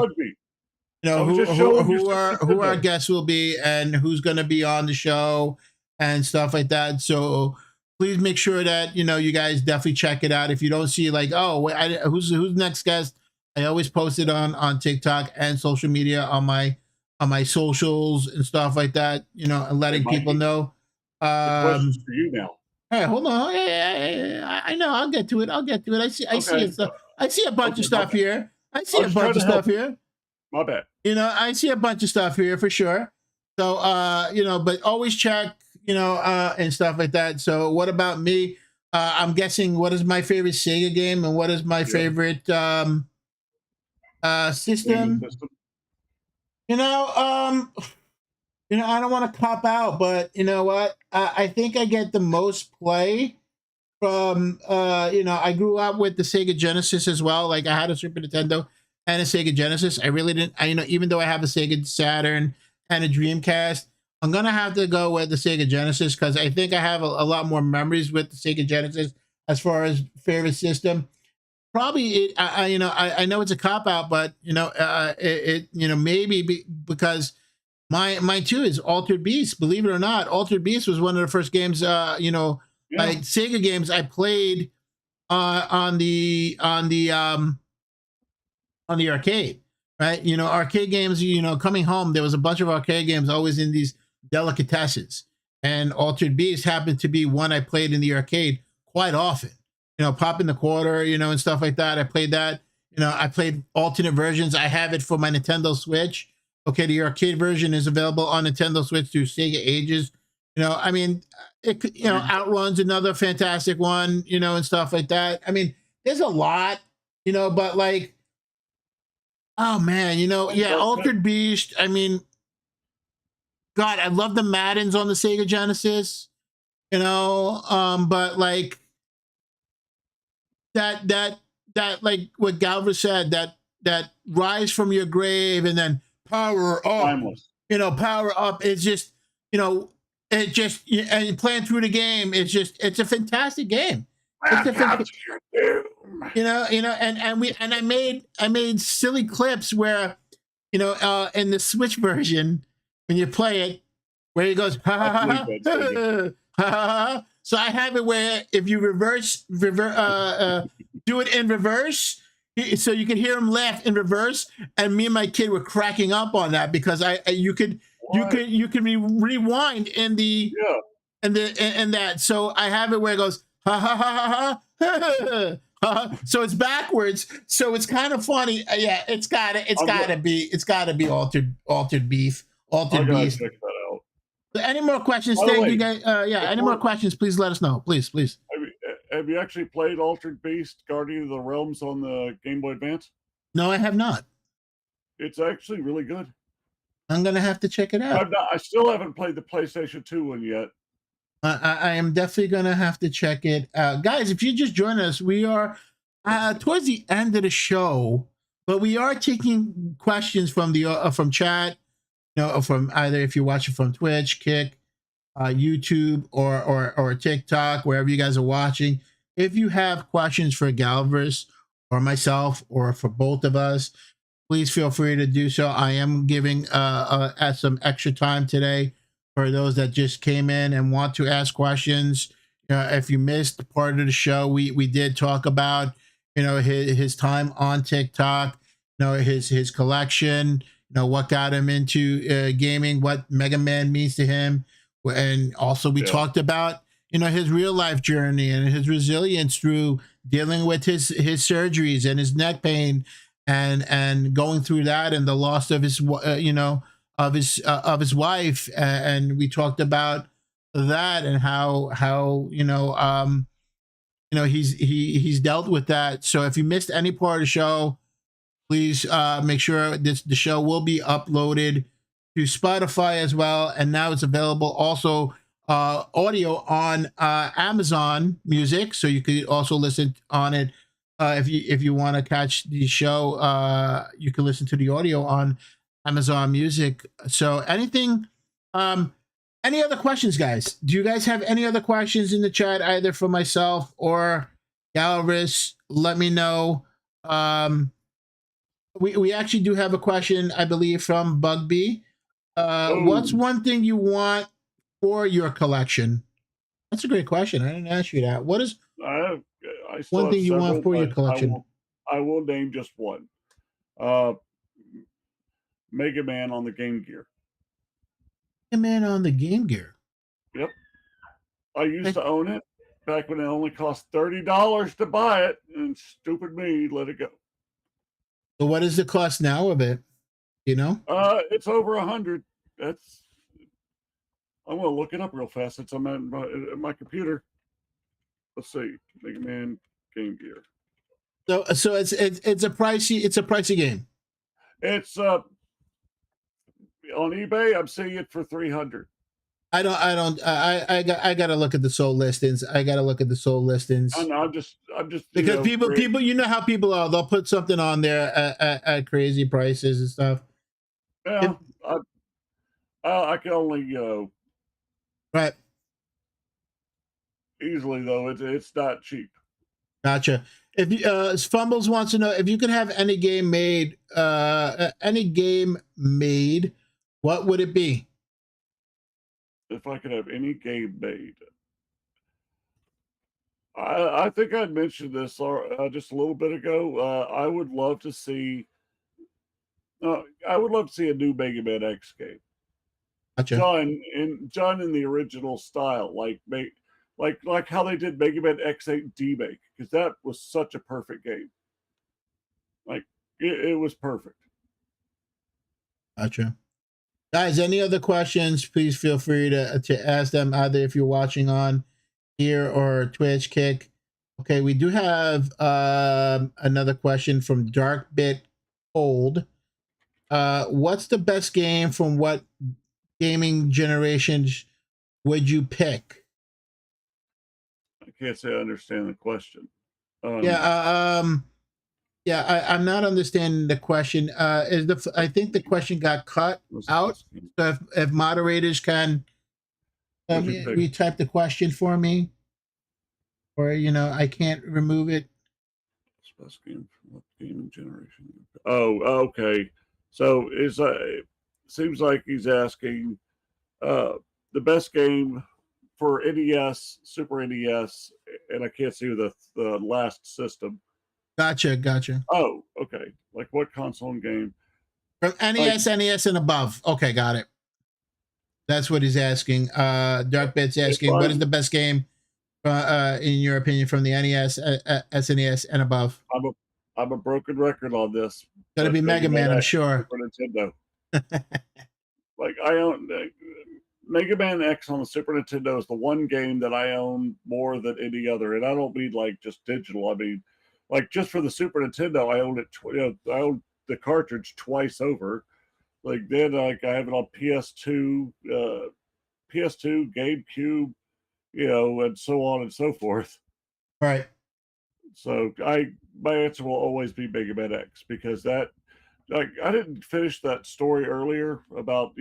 Who our guests will be and who's going to be on the show and stuff like that. So please make sure that you guys definitely check it out. If you don't see who's next guest. I always post it on TikTok and social media on my socials and stuff like that, and letting people know. Questions for you now. Hey, hold on. I know. I'll get to it. I see a bunch of stuff here. My bad. I see a bunch of stuff here for sure. So, but always check, and stuff like that. So what about me? I'm guessing what is my favorite Sega game and what is my favorite system. I don't want to cop out, but you know what? I think I get the most play from I grew up with the Sega Genesis as well. Like I had a Super Nintendo and a Sega Genesis. I really didn't even though I have a Sega Saturn and a Dreamcast, I'm gonna have to go with the Sega Genesis because I think I have a lot more memories with the Sega Genesis as far as favorite system. Probably I know it's a cop out, but maybe because mine too is Altered Beast. Believe it or not, Altered Beast was one of the first games like Sega games I played on the arcade. Right, arcade games. Coming home, there was a bunch of arcade games always in these delicatessens, and Altered Beast happened to be one I played in the arcade quite often. Pop in the Quarter, and stuff like that. I played that. I played alternate versions. I have it for my Nintendo Switch. Okay, the arcade version is available on Nintendo Switch through Sega Ages. I mean, Outruns another fantastic one, and stuff like that. I mean, there's a lot, but like, oh man, yeah, Altered Beast. I mean, God, I love the Maddens on the Sega Genesis, but like that like what Galvris said, that rise from your grave and then power up, Timeless. Power up is just, it just, and playing through the game, it's a fantastic game. It's and I made silly clips where, in the Switch version, when you play it, where he goes, ha ha ha ha, ha, ha. So I have it where if you do it in reverse, so you can hear him laugh in reverse, and me and my kid were cracking up on that because you could rewind in the in that. So I have it where it goes ha ha ha ha ha. So it's backwards. So it's kind of funny. Yeah, it's gotta be altered beef. Altered beast. Check that out. Any more questions? Thank you guys. Any more questions? Please let us know. Please. Have you actually played Altered Beast, Guardian of the Realms on the Game Boy Advance? No, I have not. It's actually really good. I'm gonna have to check it out. I still haven't played the PlayStation 2 one yet. I am definitely gonna have to check it out, guys. If you just join us, we are towards the end of the show, but we are taking questions from the from chat. From either if you're watching from Twitch, Kick, YouTube, or TikTok, wherever you guys are watching. If you have questions for Galvris or myself or for both of us, please feel free to do so. I am giving some extra time today for those that just came in and want to ask questions. If you missed part of the show, we did talk about his time on TikTok, his collection, what got him into gaming, what Mega Man means to him, and also we talked about his real life journey and his resilience through dealing with his surgeries and his neck pain and going through that and the loss of his of his wife, and we talked about that and how he's dealt with that. So if you missed any part of the show, please make sure the show will be uploaded to Spotify as well, and now it's available also audio on Amazon Music, so you could also listen on it. If you want to catch the show, you can listen to the audio on Amazon Music. So anything, any other questions, guys? Do you guys have any other questions in the chat, either for myself or Galvris? Let me know. We actually do have a question, I believe, from Bugby. What's one thing you want for your collection? That's a great question. I didn't ask you that. What is one thing you want for your collection? I will name just one. Mega Man on the Game Gear. Mega Man on the Game Gear. Yep. I used to own it back when it only cost $30 to buy it, and stupid me let it go. So what is the cost now of it? It's over 100. I'm gonna look it up real fast since I'm at my computer. Let's see, Mega Man Game Gear. So it's a pricey game. It's on eBay. I'm seeing it for 300. I gotta look at the sold listings. I'm just people. Because people, you know how people are. They'll put something on there at crazy prices and stuff. Yeah, I can only right. Easily though, it's not cheap. Gotcha. If you, Fumbles wants to know if you could have any game made, what would it be? If I could have any game made, I think I mentioned this just a little bit ago. I would love to see a new Mega Man X game. Gotcha. Done in the original style, like like how they did Mega Man X8 Demake, because that was such a perfect game. Like it was perfect. Gotcha. Guys, any other questions, please feel free to ask them, either if you're watching on here or Twitch Kick. Okay, we do have another question from Darkbit Old. What's the best game from what gaming generations would you pick? I can't say I understand the question. Yeah, I'm not understanding the question. I think the question got cut out. So if moderators can retype the question for me, or I can't remove it. Best game from what gaming generation? Oh, okay. So seems like he's asking the best game for NES, Super NES, and I can't see the last system. Gotcha. Oh, okay. Like what console and game? From NES, NES, and above. Okay, got it. That's what he's asking. Darkbit's asking, what is the best game, in your opinion, from the NES, SNES, and above? I'm a broken record on this. Gotta be Mega Man, I'm sure. Super Nintendo. Like I own Mega Man X on the Super Nintendo is the one game that I own more than any other, and I don't mean like just digital. I mean, like just for the Super Nintendo, I own it. I own the cartridge twice over. Like then, like I have it on PS2, GameCube, and so on and so forth. Right. So my answer will always be Mega Man X, because that, like, I didn't finish that story earlier about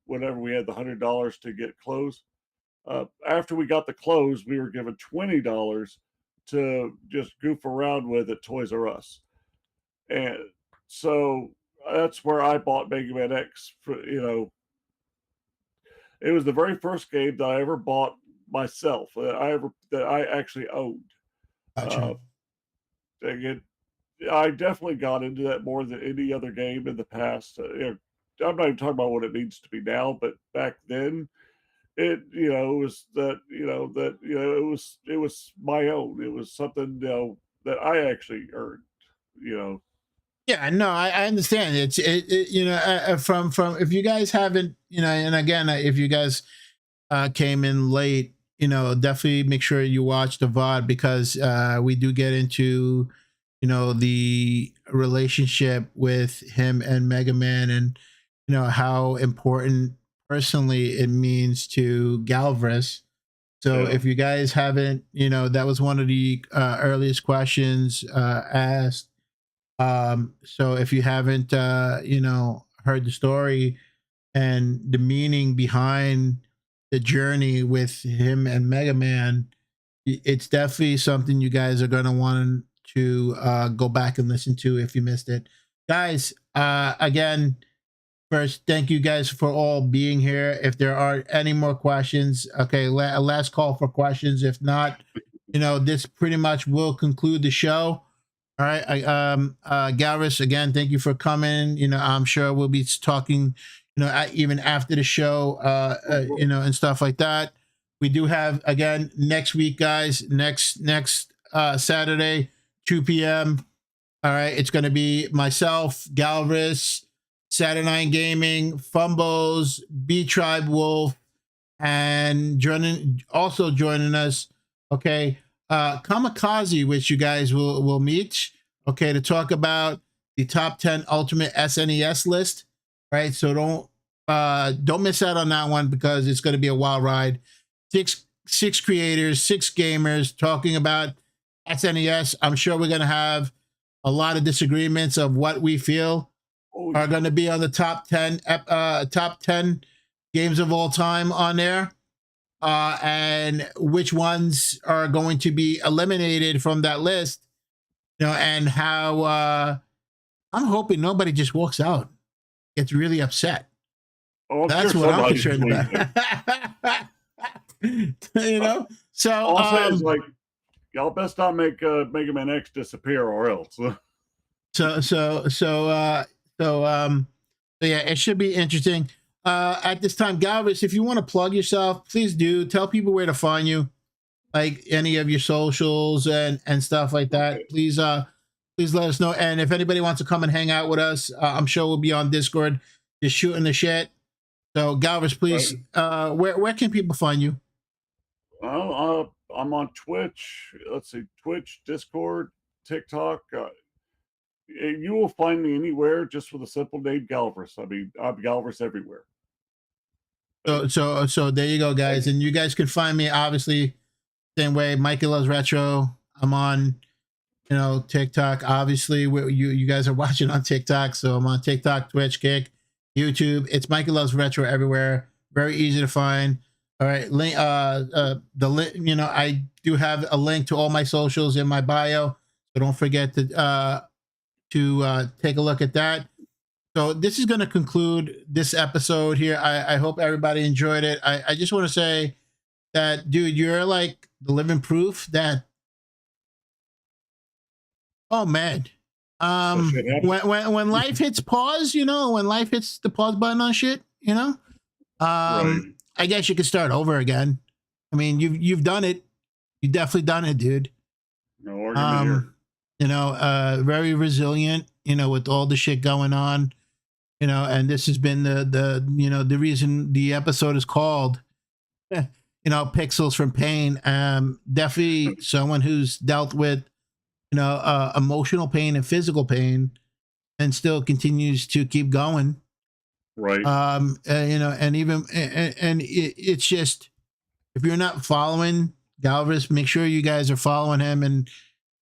whenever we had the $100 to get clothes. After we got the clothes, we were given $20 to just goof around with at Toys R Us, and so that's where I bought Mega Man X. It was the very first game that I ever bought myself, that I actually owned. Gotcha. I definitely got into that more than any other game in the past. I'm not even talking about what it means to be now, but back then, it was that it was my own. It was something that I actually earned. Yeah, no, I understand. From if you guys haven't, and again, if you guys came in late, definitely make sure you watch the VOD, because we do get into the relationship with him and Mega Man, and how important personally it means to Galvris. So Yeah. if you guys haven't, that was one of the earliest questions asked. So if you haven't heard the story and the meaning behind the journey with him and Mega Man, it's definitely something you guys are going to want to go back and listen to if you missed it. Guys, again, first, thank you guys for all being here. If there are any more questions, okay, last call for questions. If not, this pretty much will conclude the show. All right, Galvris, again, thank you for coming. I'm sure we'll be talking, even after the show, and stuff like that. We do have, again, next week, guys, next Saturday, 2 p.m. All right, it's going to be myself, Galvris, Saturday Gaming, Fumbles, B Tribe Wolf, and also joining us, okay, Kamikaze, which you guys will meet, okay, to talk about the top 10 ultimate SNES list, right? So don't miss out on that one, because it's going to be a wild ride. Six creators, six gamers talking about SNES. I'm sure we're going to have a lot of disagreements of what we feel are going to be on the top 10 games of all time on there, and which ones are going to be eliminated from that list, and how I'm hoping nobody just walks out, gets really upset. Oh, that's what I'm concerned about. So all I'm saying is, like, y'all best not make Mega Man X disappear, or else. Yeah, it should be interesting. At this time, Galvris, if you want to plug yourself, please do. Tell people where to find you. like any of your socials and stuff like that, Okay. please let us know. And if anybody wants to come and hang out with us, I'm sure we'll be on Discord just shooting the shit. So Galvris, please, where can people find you? Well, I'm on Twitch. Let's see, Twitch, Discord, TikTok. You will find me anywhere just with a simple name, Galvris. I mean, I'm Galvris everywhere. So there you go, guys. And you guys can find me obviously same way. Mikey Loves Retro. I'm on, TikTok. Obviously, you guys are watching on TikTok, so I'm on TikTok, Twitch, Kick, YouTube. It's Mikey Loves Retro everywhere. Very easy to find. All right, link. The link. I do have a link to all my socials in my bio, so don't forget to take a look at that. So this is going to conclude this episode here. I hope everybody enjoyed it. I just want to say that, dude, you're like the living proof that, oh man, when life hits pause, when life hits the pause button on shit, Right. I guess you could start over again. I mean, you've done it. You definitely done it, dude. No argument here. Very resilient, with all the shit going on, and this has been the reason the episode is called, Pixels from Pain. Definitely someone who's dealt with, emotional pain and physical pain and still continues to keep going. Right. And even, and it's just, if you're not following Galvris, make sure you guys are following him and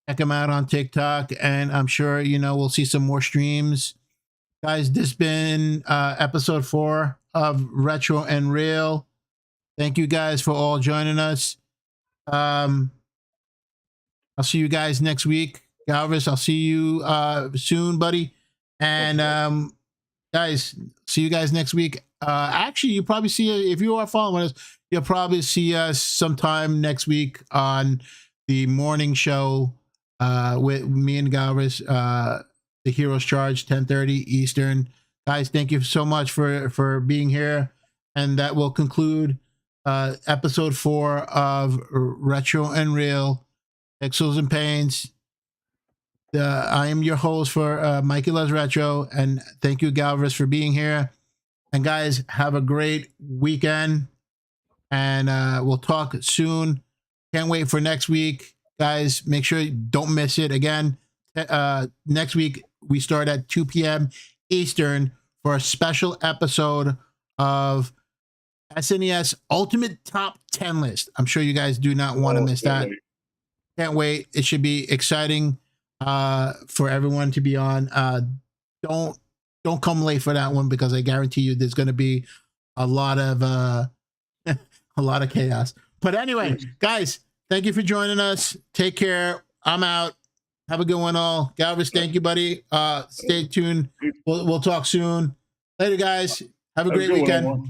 check him out on TikTok. And I'm sure, we'll see some more streams. Guys, this has been episode 4 of Retro and Real. Thank you guys for all joining us. I'll see you guys next week. Galvris, I'll see you soon, buddy. And guys, see you guys next week. Actually, you probably see, if you are following us, you'll probably see us sometime next week on the morning show with me and Galvris, the Heroes Charge, 10:30 Eastern. Guys, thank you so much for being here. And that will conclude episode 4 of Retro and Real, Pixels and Pains. I am your host for Mikey Loves Retro, and thank you, Galvris, for being here. And guys, have a great weekend, and we'll talk soon. Can't wait for next week, guys. Make sure you don't miss it. Again, next week we start at 2 p.m. Eastern for a special episode of SNES Ultimate Top 10 List. I'm sure you guys do not want to miss that. Can't wait. It should be exciting for everyone to be on. Don't come late for that one, because I guarantee you there's going to be a lot of chaos. But anyway, guys, thank you for joining us. Take care. I'm out. Have a good one, all. Galvris, thank you, buddy. Stay tuned. We'll talk soon. Later, guys. Have a great weekend.